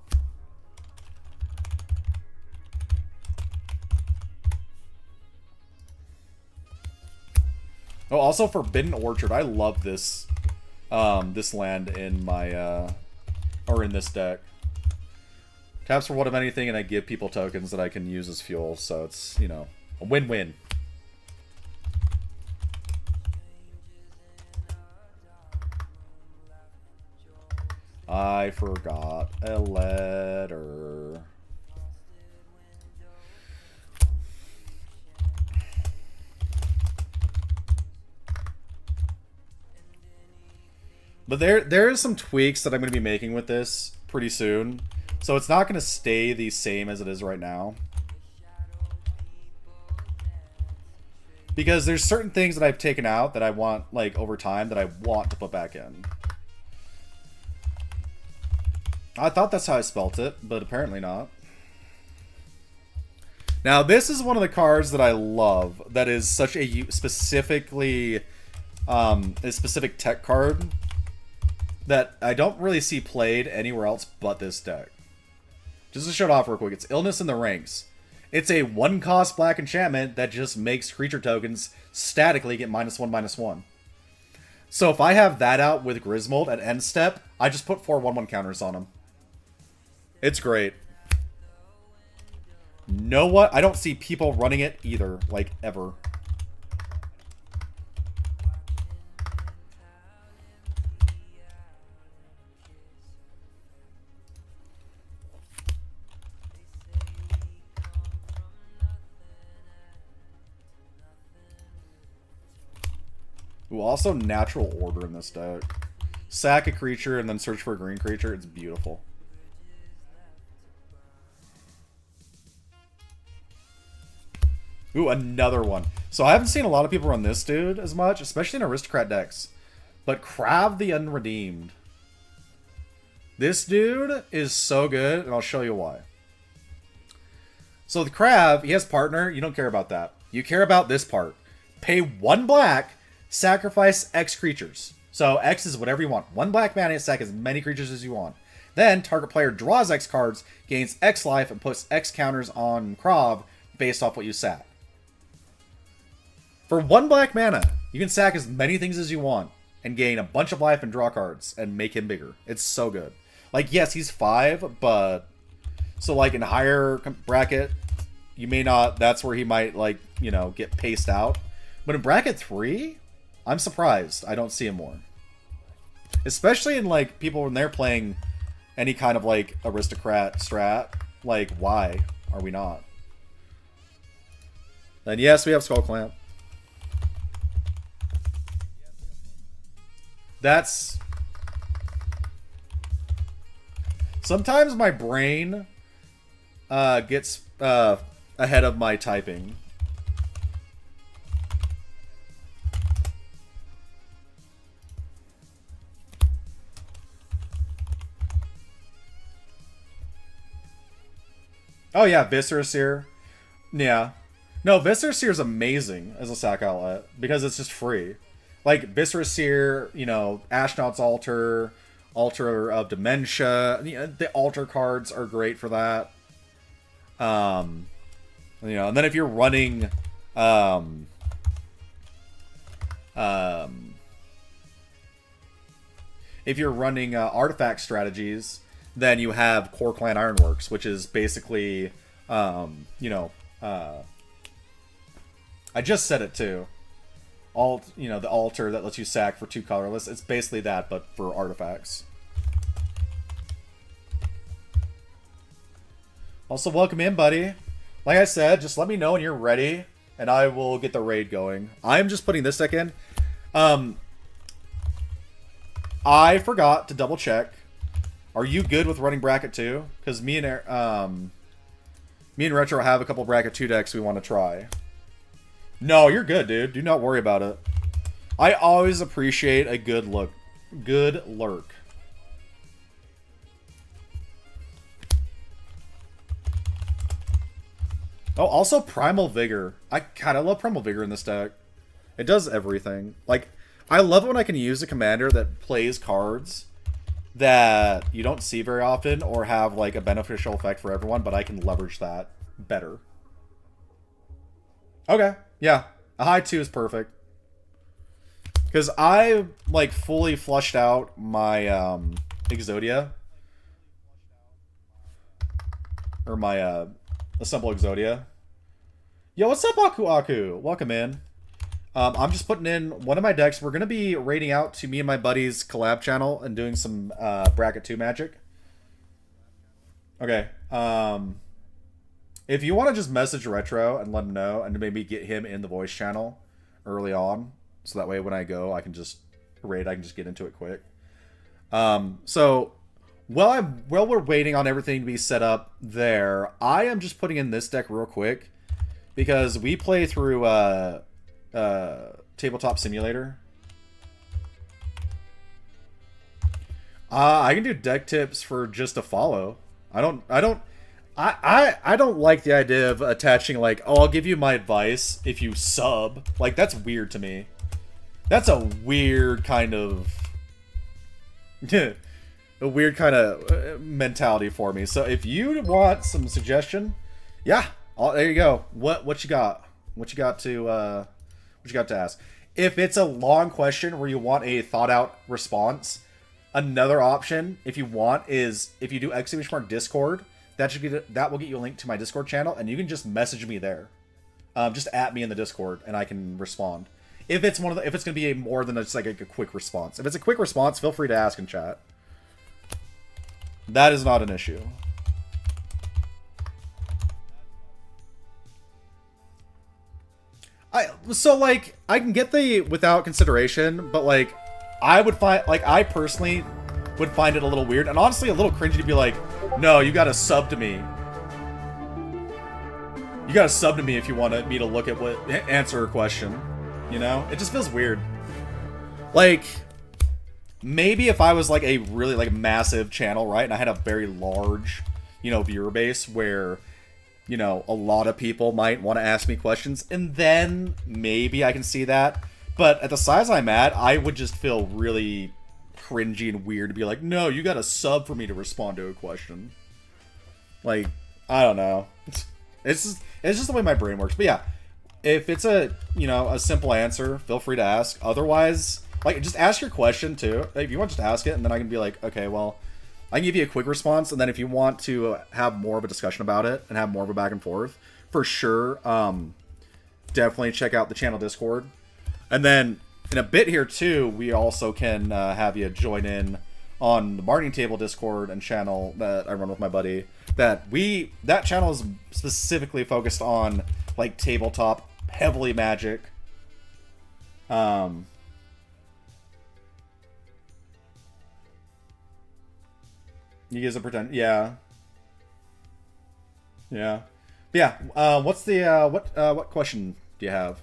Oh, also Forbidden Orchard. I love this this land in my or in this deck. Taps for one of anything, and I give people tokens that I can use as fuel, so it's, you know, a win-win. I forgot a letter. But there is some tweaks that I'm going to be making with this pretty soon. So it's not going to stay the same as it is right now. Because there's certain things that I've taken out that I want, like, over time that I want to put back in. I thought that's how I spelt it, but apparently not. Now, this is one of the cards that I love that is such a specifically a specific tech card that I don't really see played anywhere else but this deck. Just to show it off real quick, it's Illness in the Ranks. It's a 1-cost black enchantment that just makes creature tokens statically get -1/-1. So if I have that out with Grismold at end step, I just put 4 1/1 counters on them. It's great. Know what? I don't see people running it either, like, ever. Ooh, also Natural Order in this deck. Sack a creature and then search for a green creature. It's beautiful. Ooh, another one. So I haven't seen a lot of people run this dude as much, especially in Aristocrat decks. But Krav the Unredeemed. This dude is so good, and I'll show you why. So the Krav, he has partner. You don't care about that. You care about this part. Pay 1 black, sacrifice X creatures. So X is whatever you want. 1 black mana, sack as many creatures as you want. Then target player draws X cards, gains X life, and puts X counters on Krav based off what you sack. For 1 black mana, you can sack as many things as you want and gain a bunch of life and draw cards and make him bigger. It's so good. Like, yes, he's 5, but so like in higher bracket, you may not, that's where he might, like, you know, get paced out. But in bracket 3, I'm surprised I don't see him more. Especially in, like, people when they're playing any kind of, like, Aristocrat strat. Like, why are we not? Then yes, we have Skull Clamp. That's... Sometimes my brain gets ahead of my typing. Oh yeah, Viscera Seer. Yeah. No, Viscera Seer is amazing as a sack outlet because it's just free. Like Viscera Seer, you know, Ashnod's Altar, Altar of Dementia. You know, the altar cards are great for that. You know, and then if you're running artifact strategies, then you have Core Clan Ironworks, which is basically you know, I just said it too. You know, the altar that lets you sack for 2 colorless. It's basically that, but for artifacts. Also, welcome in, buddy. Like I said, just let me know when you're ready, and I will get the raid going. I'm just putting this deck in. I forgot to double check. Are you good with running bracket 2? Because me and Retro have a couple bracket 2 decks we want to try. No, you're good, dude. Do not worry about it. I always appreciate a good lurk. Oh, also Primal Vigor. I kind of love Primal Vigor in this deck. It does everything. Like, I love it when I can use a commander that plays cards that you don't see very often or have, like, a beneficial effect for everyone, but I can leverage that better. Okay, yeah. A high 2 is perfect. Because I, like, fully flushed out my Exodia. Or my Assemble Exodia. Yo, what's up, Aku Aku? Welcome in. I'm just putting in one of my decks. We're going to be raiding out to me and my buddy's collab channel and doing some Bracket 2 magic. Okay. If you want to just message Retro and let him know and maybe get him in the voice channel early on, so that way when I go, I can just raid, I can just get into it quick. So while we're waiting on everything to be set up there, I am just putting in this deck real quick because we play through Tabletop Simulator. I can do deck tips for just a follow. I don't like the idea of attaching, like, oh, I'll give you my advice if you sub. Like, that's weird to me. That's a weird kind of mentality for me. So if you want some suggestion, yeah, there you go. What you got? What you got to ask? If it's a long question where you want a thought out response, another option, if you want, is if you do !Discord, that will get you a link to my Discord channel, and you can just message me there. Just at me in the Discord, and I can respond. If it's if it's gonna be more than just like a quick response. If it's a quick response, feel free to ask in chat. That is not an issue. So like I can get the without consideration, but like I personally would find it a little weird and honestly a little cringy to be like, no, you gotta sub to me. You gotta sub to me if you want me to look at answer a question. You know? It just feels weird. Like, maybe if I was like a really like massive channel, right? And I had a very large, you know, viewer base where, you know, a lot of people might want to ask me questions, and then maybe I can see that. But at the size I'm at, I would just feel really cringy and weird to be like, no, you gotta sub for me to respond to a question. Like, I don't know. It's just the way my brain works. But yeah, if it's a simple answer, feel free to ask. Otherwise, like, just ask your question too. If you want, just ask it, and then I can be like, okay, well, I can give you a quick response, and then if you want to have more of a discussion about it and have more of a back and forth, for sure, definitely check out the channel Discord. And then in a bit here too, we also can have you join in on the Bargaining Table Discord and channel that I run with my buddy. That channel is specifically focused on like tabletop, heavily magic. You guys are pretend, yeah. But yeah. What's the what question do you have?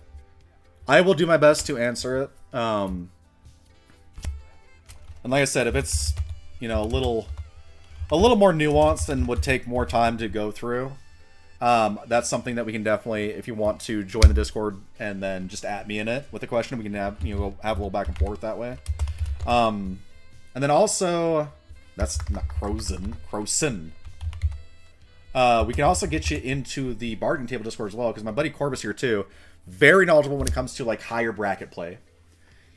I will do my best to answer it. And like I said, if it's, you know, a little more nuanced and would take more time to go through, that's something that we can definitely, if you want to join the Discord and then just at me in it with a question, we can have, you know, have a little back and forth that way. And then also, that's not Croson. We can also get you into the Bargaining Table Discord as well, because my buddy Corbus here too, very knowledgeable when it comes to like higher bracket play.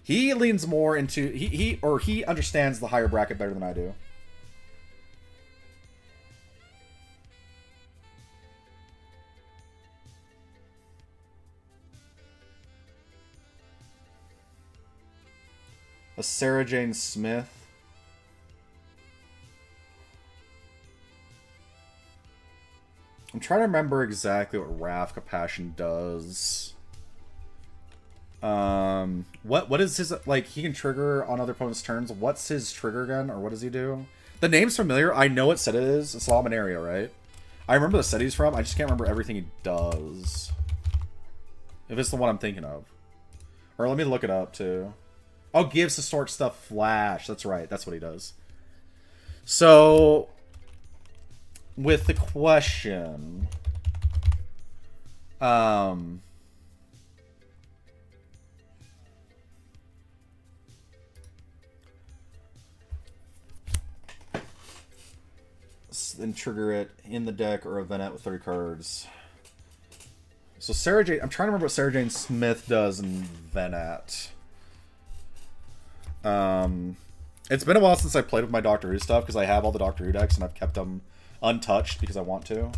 He leans more into he understands the higher bracket better than I do. A Sarah Jane Smith. I'm trying to remember exactly what Ravka Passion does. What is his, like, he can trigger on other opponents' turns. What's his trigger gun, or what does he do? The name's familiar. I know what set it is. It's Laminaria, right? I remember the set he's from. I just can't remember everything he does. If it's the one I'm thinking of. Or let me look it up, too. Oh, gives Historic Stuff Flash. That's right. That's what he does. So, with the question... Um, then trigger it in the deck or a Venet with 30 cards. So Sarah Jane, I'm trying to remember what Sarah Jane Smith does in Venet. It's been a while since I played with my Doctor Who stuff because I have all the Doctor Who decks and I've kept them untouched because I want to.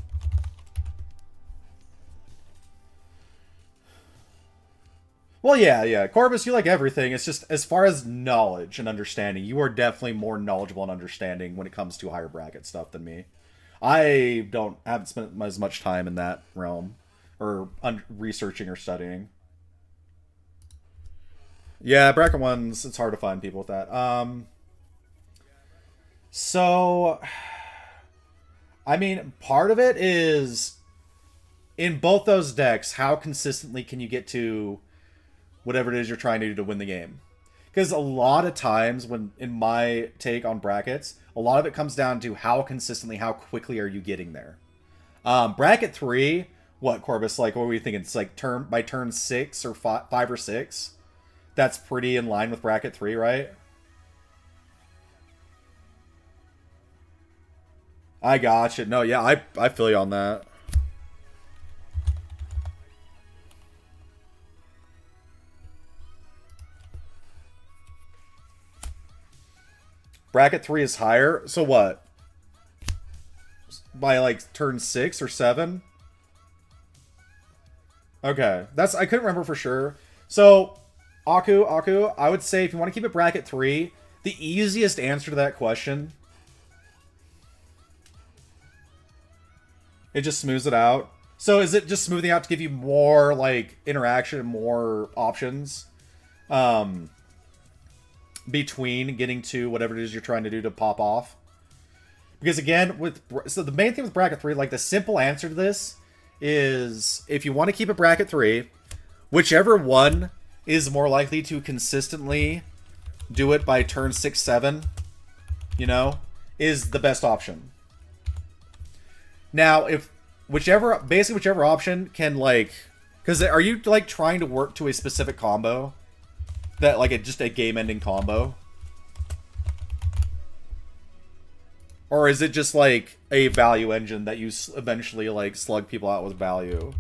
Well, yeah. Corbus, you like everything. It's just, as far as knowledge and understanding, you are definitely more knowledgeable and understanding when it comes to higher bracket stuff than me. I haven't spent as much time in that realm, or researching or studying. Yeah, bracket ones, it's hard to find people with that. So, I mean, part of it is, in both those decks, how consistently can you get to whatever it is you're trying to do to win the game? Because a lot of times, when in my take on brackets, a lot of it comes down to how consistently, how quickly are you getting there. Bracket 3, what, Corbus, like, what were you thinking? It's like by turn 6 or 5 or 6? That's pretty in line with bracket 3, right? I gotcha. No, yeah, I feel you on that. Bracket 3 is higher. So what? By like turn 6 or 7? Okay. I couldn't remember for sure. So, Aku, I would say if you want to keep it bracket 3, the easiest answer to that question, it just smooths it out. So is it just smoothing out to give you more like interaction and more options? Between getting to whatever it is you're trying to do to pop off. Because again, so the main thing with bracket 3, like the simple answer to this is, if you want to keep it bracket 3, whichever one is more likely to consistently do it by turn 6, 7, you know, is the best option. Now, if whichever option can, like, because are you like trying to work to a specific combo? That, like, just a game-ending combo? Or is it just, like, a value engine that you eventually, like, slug people out with value?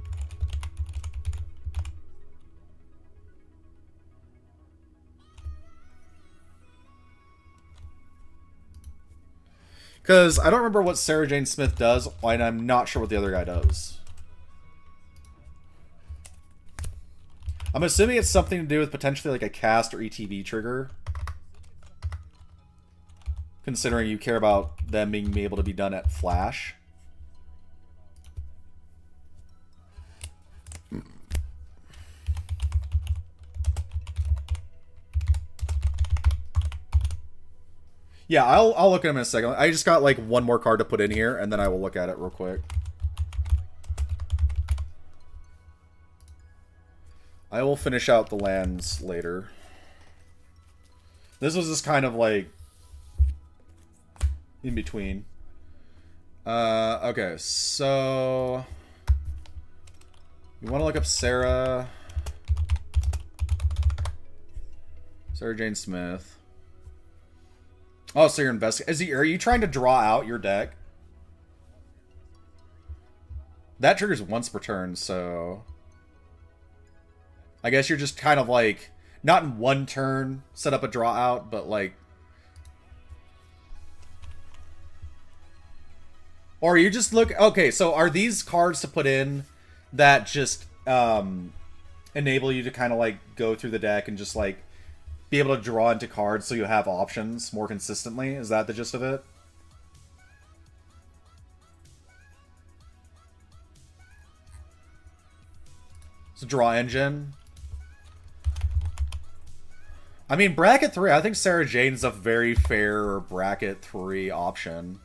Because I don't remember what Sarah Jane Smith does, and I'm not sure what the other guy does. I'm assuming it's something to do with potentially like a cast or ETB trigger. Considering you care about them being able to be done at flash. Yeah, I'll look at them in a second. I just got like one more card to put in here, and then I will look at it real quick. I will finish out the lands later. This was just kind of like in between. Okay, so you want to look up Sarah Jane Smith. Oh, so you're investigating. Are you trying to draw out your deck? That triggers once per turn, so I guess you're just kind of like, not in one turn, set up a draw out, but like... Or you just look... Okay, so are these cards to put in that just enable you to kind of like go through the deck and just like be able to draw into cards so you have options more consistently? Is that the gist of it? It's a draw engine. I mean, bracket 3, I think Sarah Jane's a very fair bracket 3 option.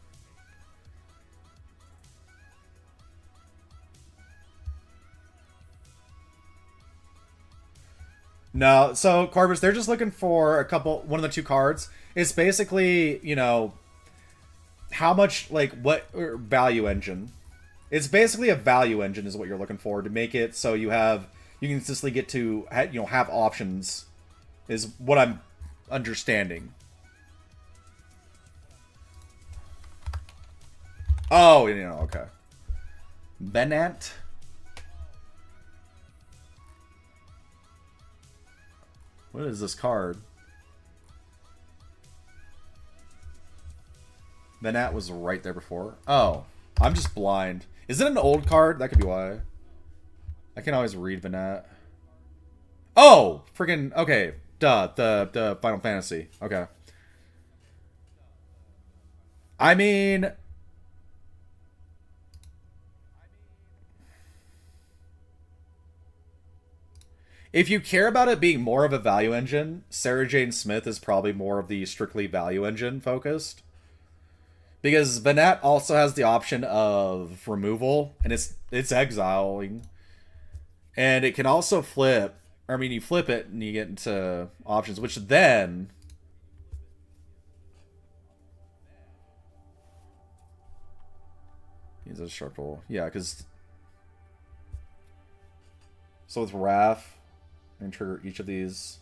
No, so Corbus, they're just looking for one of the two cards. It's basically, you know, how much, like, what value engine. It's basically a value engine is what you're looking for to make it so you can consistently get to have options is what I'm understanding. Oh, okay. Venat. What is this card? Venat was right there before. Oh, I'm just blind. Is it an old card? That could be why. I can always read Venat. Oh, freaking okay. Duh, the Final Fantasy. Okay. I mean, if you care about it being more of a value engine, Sarah Jane Smith is probably more of the strictly value engine focused. Because Venat also has the option of removal, and it's exiling. And it can also flip. I mean, you flip it and you get into options, which then... He's indestructible. Yeah, because... So with Wrath, and trigger each of these...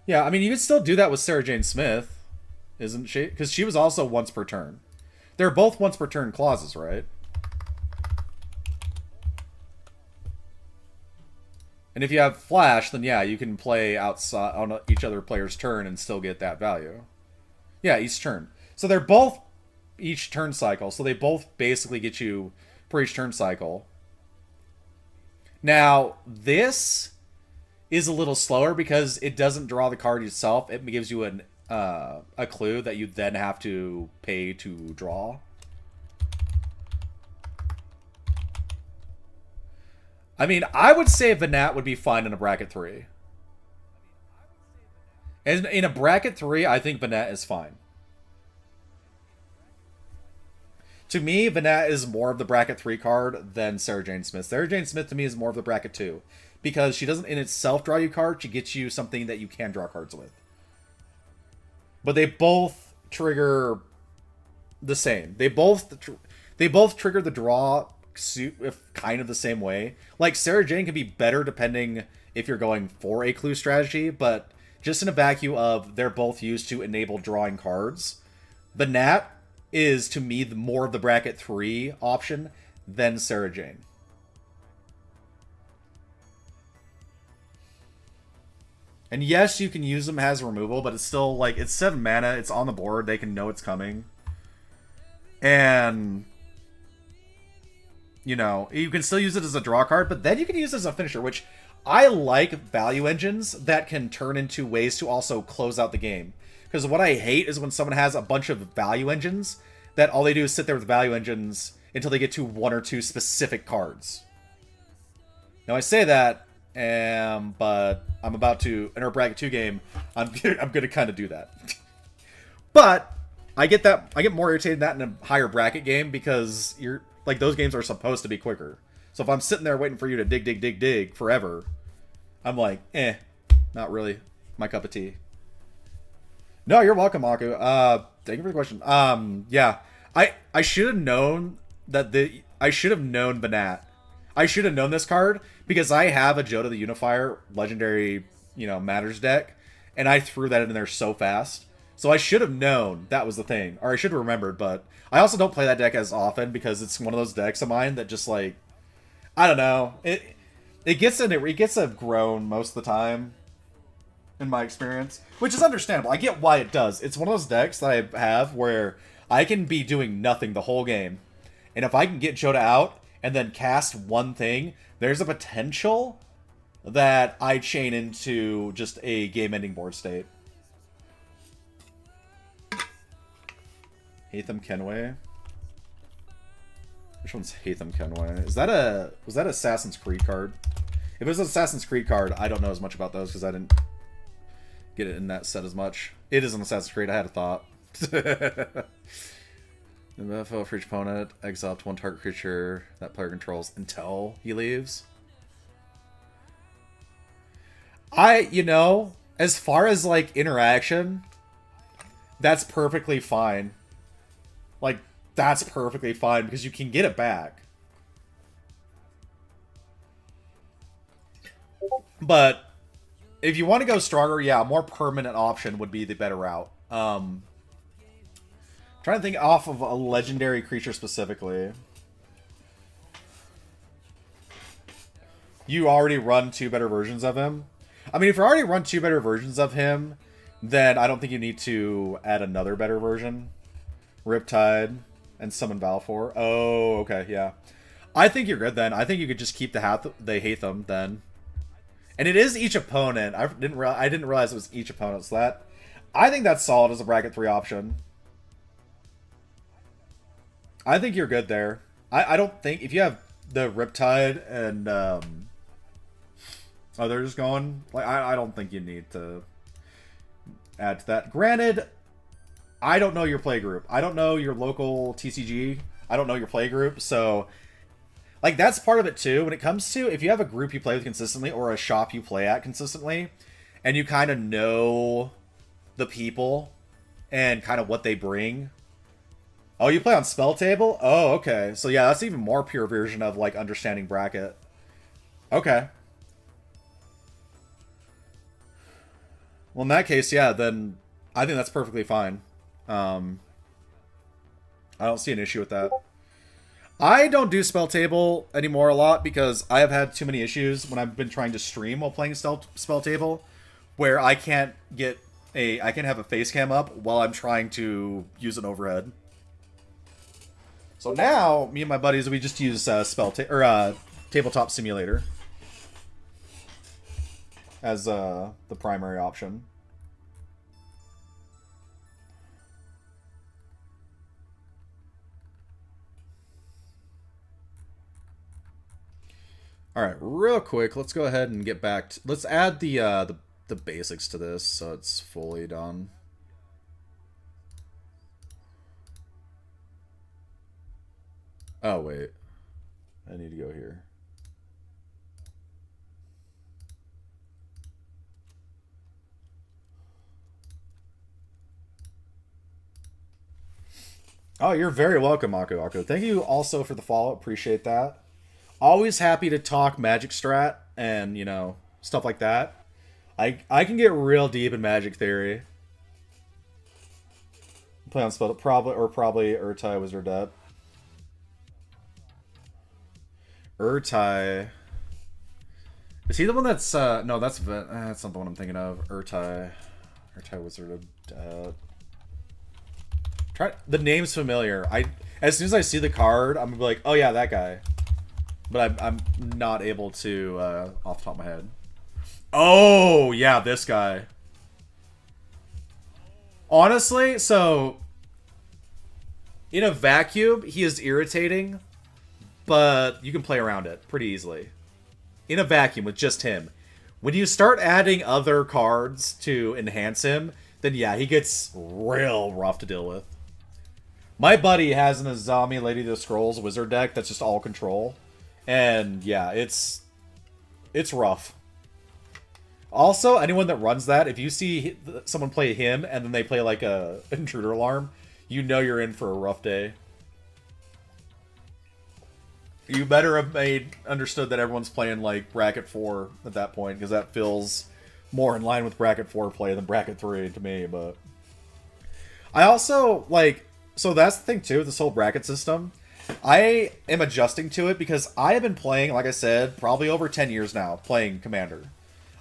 Yeah, I mean, you could still do that with Sarah Jane Smith. Isn't she? Because she was also once per turn. They're both once per turn clauses, right? And if you have Flash, then yeah, you can play outside on each other player's turn and still get that value. Yeah, each turn. So they're both each turn cycle. So they both basically get you per each turn cycle. Now, this is a little slower because it doesn't draw the card itself. It gives you a clue that you then have to pay to draw. I mean, I would say Venat would be fine in a bracket 3. And in a bracket 3, I think Venat is fine. To me, Venat is more of the bracket 3 card than Sarah Jane Smith. Sarah Jane Smith to me is more of the bracket 2. Because she doesn't in itself draw you cards, she gets you something that you can draw cards with. But they both trigger the same. They both trigger the draw if kind of the same way. Like, Sarah Jane can be better depending if you're going for a clue strategy, but just in a vacuum of they're both used to enable drawing cards. Venat is, to me, more of the bracket 3 option than Sarah Jane. And yes, you can use them as removal, but it's still, like, it's 7 mana, it's on the board, they can know it's coming. And, you know, you can still use it as a draw card, but then you can use it as a finisher, which I like value engines that can turn into ways to also close out the game. Because what I hate is when someone has a bunch of value engines that all they do is sit there with value engines until they get to 1 or 2 specific cards. Now, I say that, but I'm about to, in our bracket 2 game, I'm gonna kind of do that. But I get more irritated than that in a higher bracket game because like, those games are supposed to be quicker. So if I'm sitting there waiting for you to dig forever, I'm like, not really my cup of tea. No, you're welcome, Aku. Thank you for the question. Yeah, I should have known I should have known Venat. I should have known this card because I have a Jodah the Unifier legendary, Matters deck, and I threw that in there so fast. So I should have known that was the thing, or I should have remembered. But I also don't play that deck as often because it's one of those decks of mine that just, like, I don't know, it gets a groan most of the time, in my experience, which is understandable. I get why it does. It's one of those decks that I have where I can be doing nothing the whole game, and if I can get Jodah out and then cast one thing, there's a potential that I chain into just a game-ending board state. Hatham Kenway. Which one's Hatham Kenway? Was that Assassin's Creed card? If it was an Assassin's Creed card, I don't know as much about those because I didn't get it in that set as much. It is an Assassin's Creed, I had a thought. For each opponent, exile up to 1 target creature that player controls until he leaves. As far as, like, interaction, that's perfectly fine. Like, that's perfectly fine because you can get it back. But if you want to go stronger, yeah, a more permanent option would be the better route. Trying to think off of a legendary creature specifically. You already run 2 better versions of him. I mean, if you already run 2 better versions of him, then I don't think you need to add another better version. Riptide and summon Balfour. Oh, okay, yeah. I think you're good then. I think you could just keep the hate them then. And it is each opponent. I didn't realize it was each opponent. So that, I think that's solid as a bracket 3 option. I think you're good there. I don't think if you have the Riptide and others going, like I don't think you need to add to that. Granted, I don't know your play group. I don't know your local TCG. I don't know your play group, so like that's part of it too. When it comes to if you have a group you play with consistently or a shop you play at consistently, and you kind of know the people and kind of what they bring. Oh, you play on Spell Table? Oh, okay. So yeah, that's even more pure version of like understanding bracket. Okay. Well, in that case, yeah, then I think that's perfectly fine. I don't see an issue with that. I don't do Spell Table anymore a lot because I have had too many issues when I've been trying to stream while playing Spell Table, where I can't have a face cam up while I'm trying to use an overhead. So now, me and my buddies, we just use Tabletop Simulator as the primary option. All right, real quick, let's go ahead and get back to, let's add the basics to this so it's fully done. Oh wait, I need to go here. Oh, you're very welcome, Aku Aku. Thank you also for the follow. Appreciate that. Always happy to talk Magic Strat and, you know, stuff like that. I can get real deep in Magic Theory. Play on Spell probably Urtai Wizard Debt. Urtai. Is he the one that's no, that's not the one I'm thinking of. Urtai Wizard of Debt. The name's familiar. As soon as I see the card, I'm gonna be like, oh yeah, that guy. But I'm not able to off the top of my head. Oh yeah, this guy. Honestly, so in a vacuum, he is irritating, but you can play around it pretty easily. In a vacuum with just him. When you start adding other cards to enhance him, then yeah, he gets real rough to deal with. My buddy has an Azami Lady of the Scrolls wizard deck that's just all control. And yeah, it's rough. Also, anyone that runs that, if you see someone play him and then they play like a intruder alarm, you know you're in for a rough day. You better have understood that everyone's playing like bracket 4 at that point, because that feels more in line with bracket 4 play than bracket 3 to me. But I also like, so that's the thing too with this whole bracket system. I am adjusting to it because I have been playing, like I said, probably over 10 years now, playing Commander.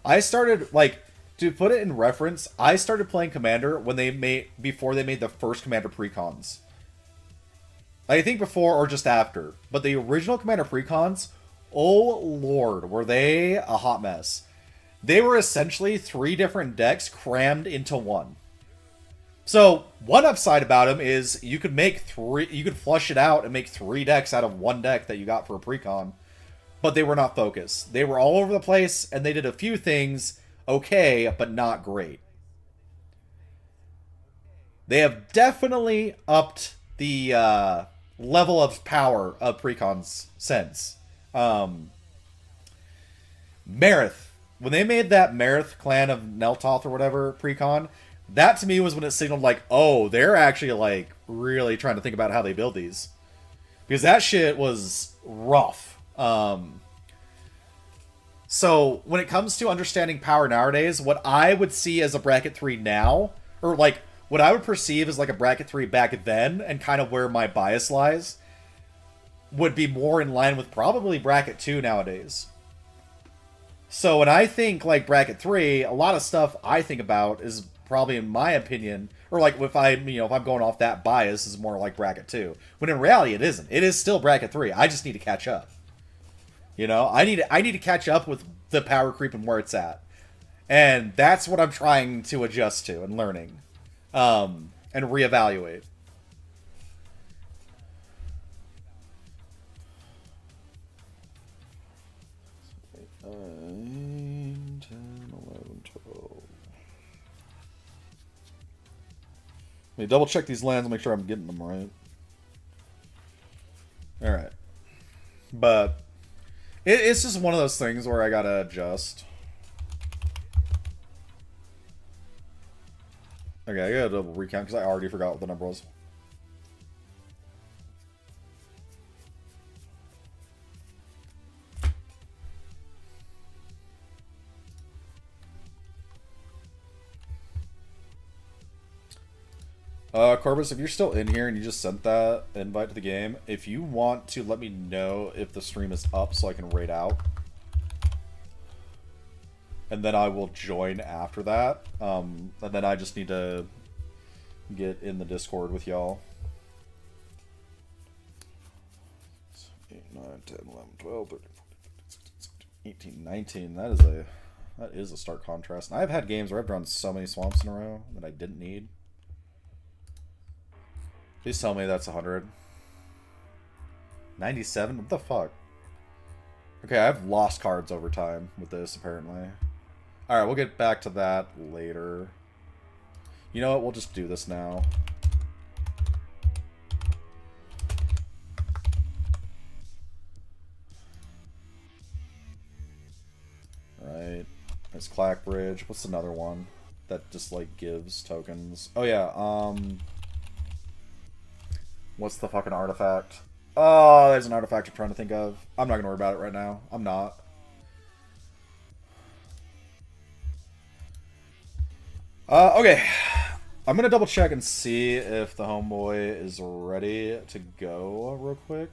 I started, like, to put it in reference, I started playing Commander before they made the first Commander precons. I think before or just after. But the original Commander precons, oh lord, were they a hot mess. They were essentially 3 different decks crammed into one. So, one upside about them is you could flush it out and make 3 decks out of one deck that you got for a precon. But they were not focused. They were all over the place, and they did a few things okay, but not great. They have definitely upped the level of power of precons since. Marith. When they made that Marith Clan of Neltoth or whatever precon, that to me was when it signaled like, oh, they're actually like really trying to think about how they build these. Because that shit was rough. So, when it comes to understanding power nowadays, what I would see as a bracket 3 now, or like, what I would perceive as like a bracket 3 back then, and kind of where my bias lies, would be more in line with probably bracket 2 nowadays. So when I think like bracket 3, a lot of stuff I think about is probably, in my opinion, or like if I'm going off that bias, is more like bracket 2. When in reality it isn't. It is still bracket 3. I just need to catch up. You know, I need to catch up with the power creep and where it's at. And that's what I'm trying to adjust to and learning. And reevaluate. Let me double check these lands, make sure I'm getting them right. Alright. But it's just one of those things where I gotta adjust. Okay, I gotta double recount because I already forgot what the number was. Corbus, if you're still in here and you just sent that invite to the game, if you want to let me know if the stream is up so I can raid out. And then I will join after that. And then I just need to get in the Discord with y'all. 8, 9, 10, 11, 12, 13, 14, 15, 16, 18, 19. That is a stark contrast. And I've had games where I've drawn so many swamps in a row that I didn't need. Please tell me that's 100. 97? What the fuck? Okay, I've lost cards over time with this, apparently. Alright, we'll get back to that later. You know what? We'll just do this now. Right. There's Clackbridge. What's another one that just, like, gives tokens? Oh, yeah, what's the fucking artifact? Oh, there's an artifact I'm trying to think of. I'm not going to worry about it right now. I'm not. Okay. I'm going to double check and see if the homeboy is ready to go real quick.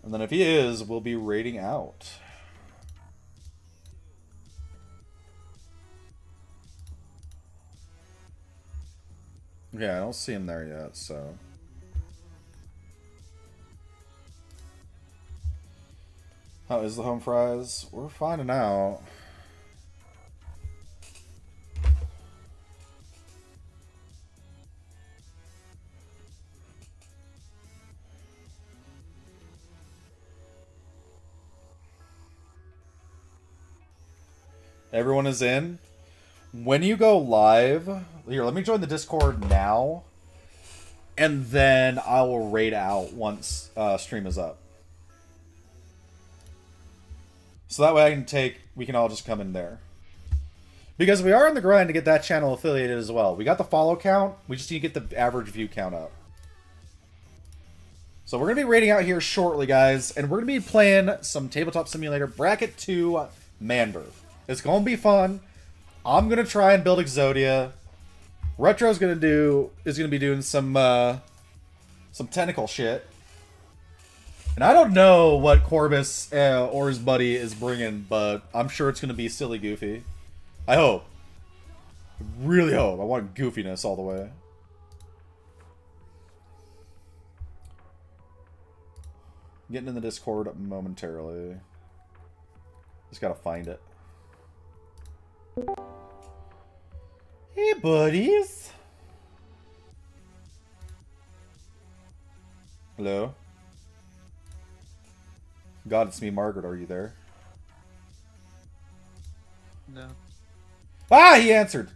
And then if he is, we'll be raiding out. Yeah, I don't see him there yet, so... How is the home fries? We're finding out. Everyone is in. When you go live, here, let me join the Discord now, and then I will raid out once stream is up. So that way we can all just come in there. Because we are on the grind to get that channel affiliated as well. We got the follow count, we just need to get the average view count up. So we're going to be raiding out here shortly, guys, and we're going to be playing some Tabletop Simulator Bracket 2 Mander. It's going to be fun. I'm gonna try and build Exodia. Retro's gonna be doing some tentacle shit. And I don't know what Corbus or his buddy is bringing, but I'm sure it's gonna be silly goofy. I hope. I really hope. I want goofiness all the way. Getting in the Discord momentarily. Just gotta find it. Hey, buddies. Hello? God, it's me, Margaret. Are you there? No. Ah, he answered.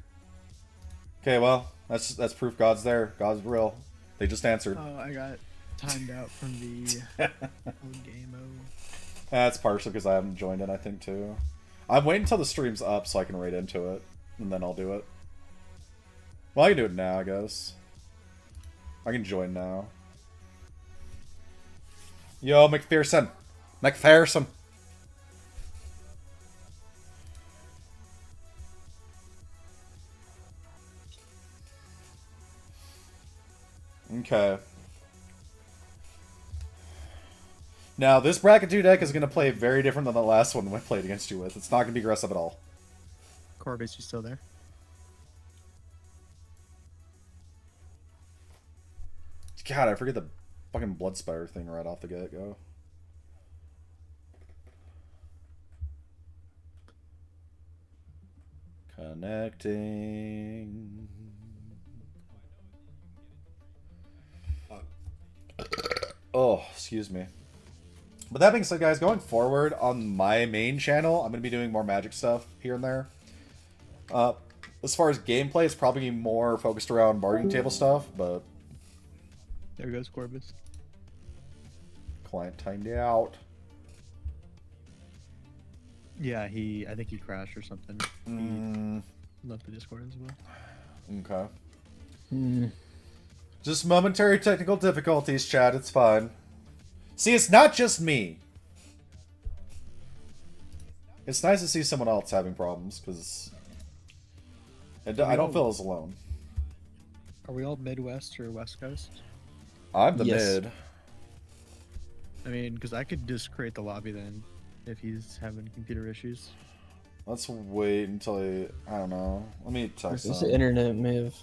Okay, well, that's proof God's there. God's real. They just answered. Oh, I got timed out from the old game mode. That's partially because I haven't joined it, I think, too. I'm waiting until the stream's up so I can raid into it, and then I'll do it. Well, I can do it now, I guess. I can join now. Yo, McPherson! McPherson! Okay. Now, this Bracket 2 deck is going to play very different than the last one we played against you with. It's not going to be aggressive at all. Corbis, you still there? God, I forget the fucking Bloodspire thing right off the get-go. Connecting. Oh, excuse me. But that being said, guys, going forward on my main channel, I'm going to be doing more Magic stuff here and there. As far as gameplay, it's probably more focused around bargaining table stuff, but... There goes Corbis. Client timed out. Yeah, I think he crashed or something. He left the Discord as well. Okay. Just momentary technical difficulties, chat. It's fine. See, it's not just me. It's nice to see someone else having problems, because I don't feel as alone. Are we all Midwest or West Coast? I'm the Yes. mid. I mean, because I could just create the lobby then, if he's having computer issues. Let's wait until I don't know. Let me text This him. internet may have.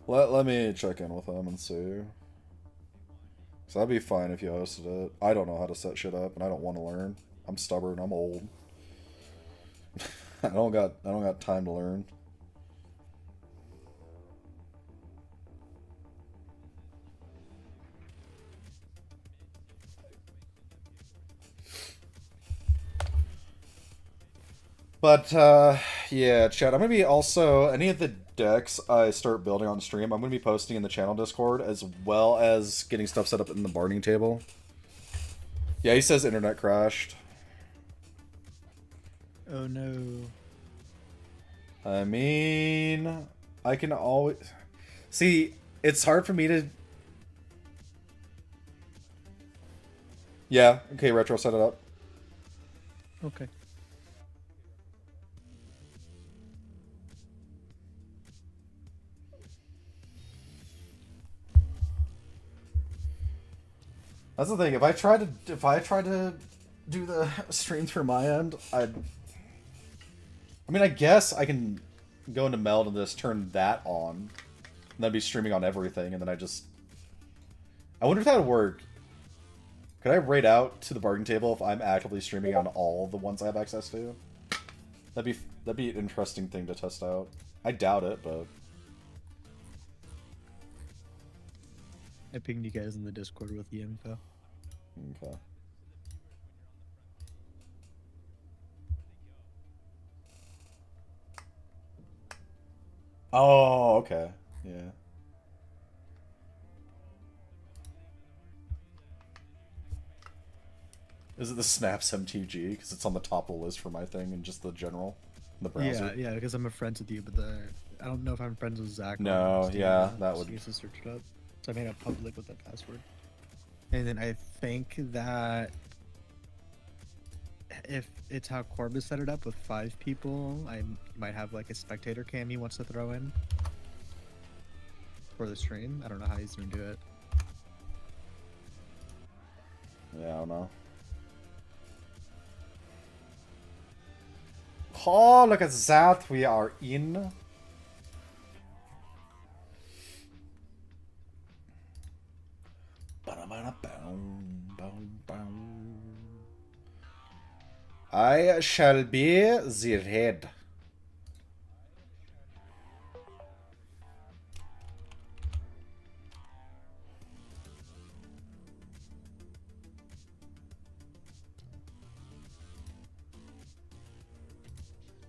Let me check in with him and see. So that'd be fine if you hosted it. I don't know how to set shit up, and I don't want to learn. I'm stubborn. I'm old. I don't got time to learn. But, yeah, chat, I'm going to be also, any of the decks I start building on stream, I'm going to be posting in the channel Discord, as well as getting stuff set up in the bargaining table. Yeah, he says internet crashed. Oh no. I mean, I can always... See, it's hard for me to... Yeah, okay, Retro, set it up. Okay. That's the thing. If I tried to do the stream through my end, I mean, I guess I can go into Meld and just turn that on, and then be streaming on everything, and then I wonder if that would work. Could I raid out to the bargain table if I'm actively streaming on all the ones I have access to? That'd be an interesting thing to test out. I doubt it, but I pinged you guys in the Discord with the info. okay. Oh, okay. Yeah. Is it the Snaps MTG? Because it's on the top of the list for my thing and just the general, the browser. Yeah, because I'm friends with you, but I don't know if I'm friends with Zach. No, on Steam yeah, or not, that so would- you have to search it up. So I made it public with that password. And then I think that if it's how Corbus set it up with 5 people, I might have like a spectator cam he wants to throw in for the stream. I don't know how he's gonna do it. Yeah, I don't know. Oh, look at that. We are in. I shall be the red.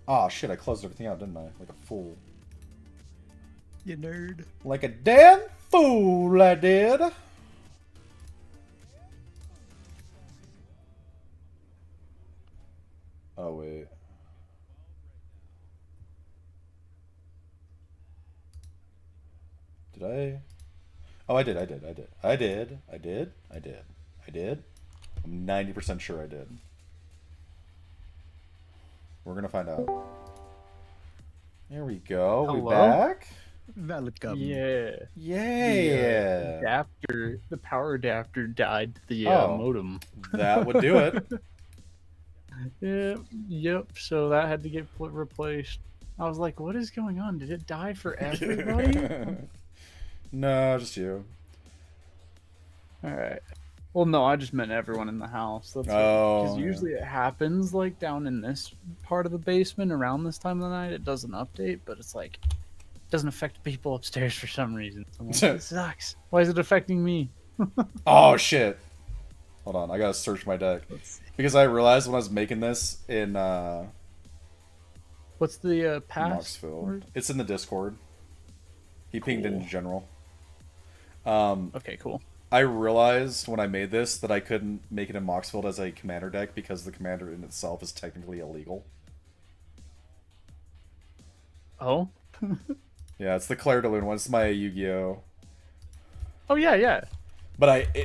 Ah, shit, I closed everything out, didn't I? Like a fool. You nerd. Like a damn fool, I did. Oh, wait. Did I? Oh, I did. I'm 90% sure I did. We're gonna find out. There we go. Hello? We back? Welcome. Yeah. Yeah. The power adapter died to the Oh. modem. That would do it. Yep. So that had to get replaced. I was like, what is going on? Did it die for everybody? No, just you. All right. Well, no, I just meant everyone in the house. That's Oh, because yeah. usually it happens like down in this part of the basement around this time of the night. It doesn't update, but it's like it doesn't affect people upstairs for some reason. So I'm like, it sucks. Why is it affecting me? Oh, shit. Hold on, I gotta search my deck. Let's see. Because I realized when I was making this in What's the password? Knoxville. It's in the Discord. He pinged Cool. in general. Okay, cool. I realized when I made this that I couldn't make it in Moxfield as a commander deck because the commander in itself is technically illegal. Oh. Yeah, it's the Claire de Lune one. It's my Yu-Gi-Oh! Oh yeah. But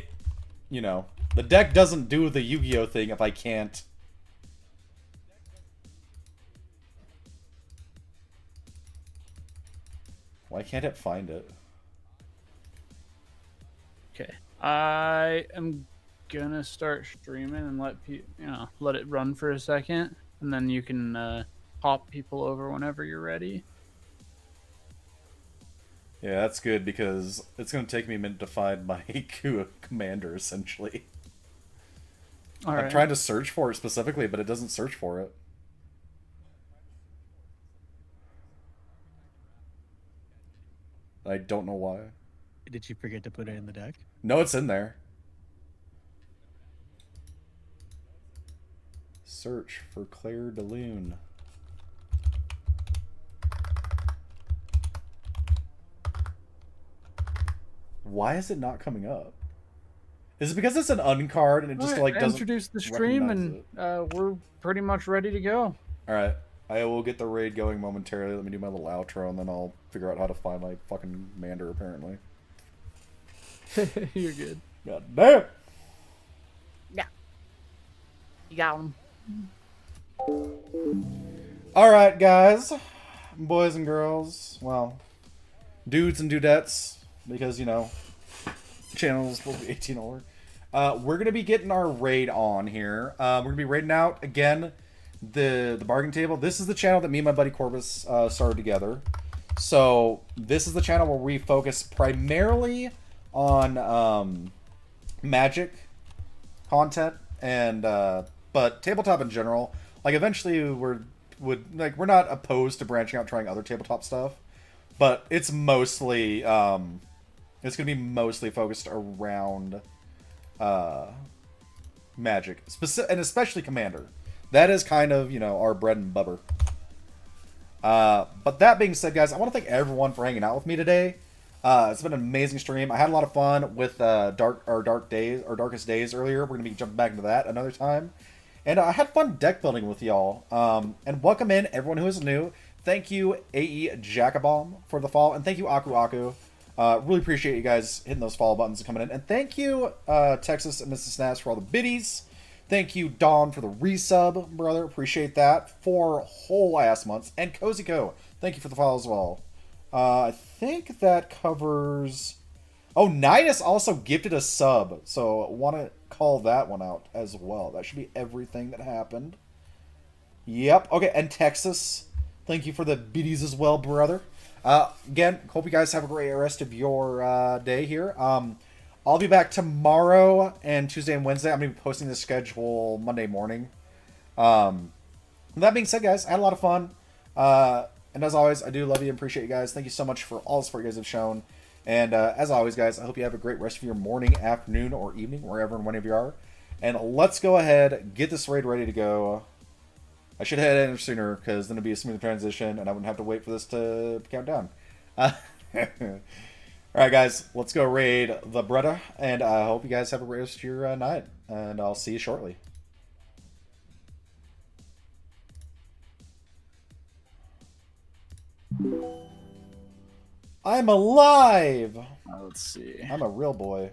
you know, the deck doesn't do the Yu-Gi-Oh! Thing if I can't. Why can't it find it? Okay. I am gonna start streaming and let it run for a second, and then you can hop people over whenever you're ready. Yeah, that's good because it's going to take me a minute to find my commander, essentially. All I'm right. trying to search for it specifically, but it doesn't search for it. I don't know why. Did you forget to put it in the deck? No, it's in there. Search for Claire de Lune. Why is it not coming up? Is it because it's an uncard and it just All right, like I doesn't introduced the stream, recognize and we're pretty much ready to go. Alright, I will get the raid going momentarily. Let me do my little outro and then I'll figure out how to find my fucking Mander, apparently. You're good. God damn! You got him. Alright, guys. Boys and girls. Well, dudes and dudettes. Because, you know, channels will be 18 over. We're going to be getting our raid on here. We're going to be raiding out, again, the bargain table. This is the channel that me and my buddy Corvus started together. So, this is the channel where we focus primarily on Magic content and but tabletop in general. Like, eventually we're not opposed to branching out, trying other tabletop stuff, but it's mostly it's gonna be mostly focused around Magic, and especially Commander. That is kind of, you know, our bread and butter. But that being said, guys, I want to thank everyone for hanging out with me today. It's been an amazing stream. I had a lot of fun with Darkest Days earlier. We're gonna be jumping back into that another time. And I had fun deck building with y'all. And welcome in everyone who is new. Thank you, AE Jacobomb, for the follow. And thank you, Aku Aku. Really appreciate you guys hitting those follow buttons and coming in. And thank you, Texas and Mrs. Snaps, for all the biddies. Thank you, Dawn, for the resub, brother. Appreciate that. 4 whole ass months. And Cozy Co, thank you for the follow as well. I think that covers... Oh, Nidus also gifted a sub, so want to call that one out as well. That should be everything that happened. Yep. Okay, and Texas, thank you for the biddies as well, brother. Again, hope you guys have a great rest of your day here. I'll be back tomorrow and Tuesday and Wednesday. I'm going to be posting the schedule Monday morning. That being said, guys, I had a lot of fun. And as always, I do love you and appreciate you guys. Thank you so much for all the support you guys have shown. And as always, guys, I hope you have a great rest of your morning, afternoon, or evening, wherever and whenever you are. And let's go ahead, get this raid ready to go. I should head in sooner, because then it'd be a smooth transition, and I wouldn't have to wait for this to count down. Alright, guys, let's go raid the Bretta, and I hope you guys have a great rest of your night. And I'll see you shortly. I'm alive! Let's see. I'm a real boy.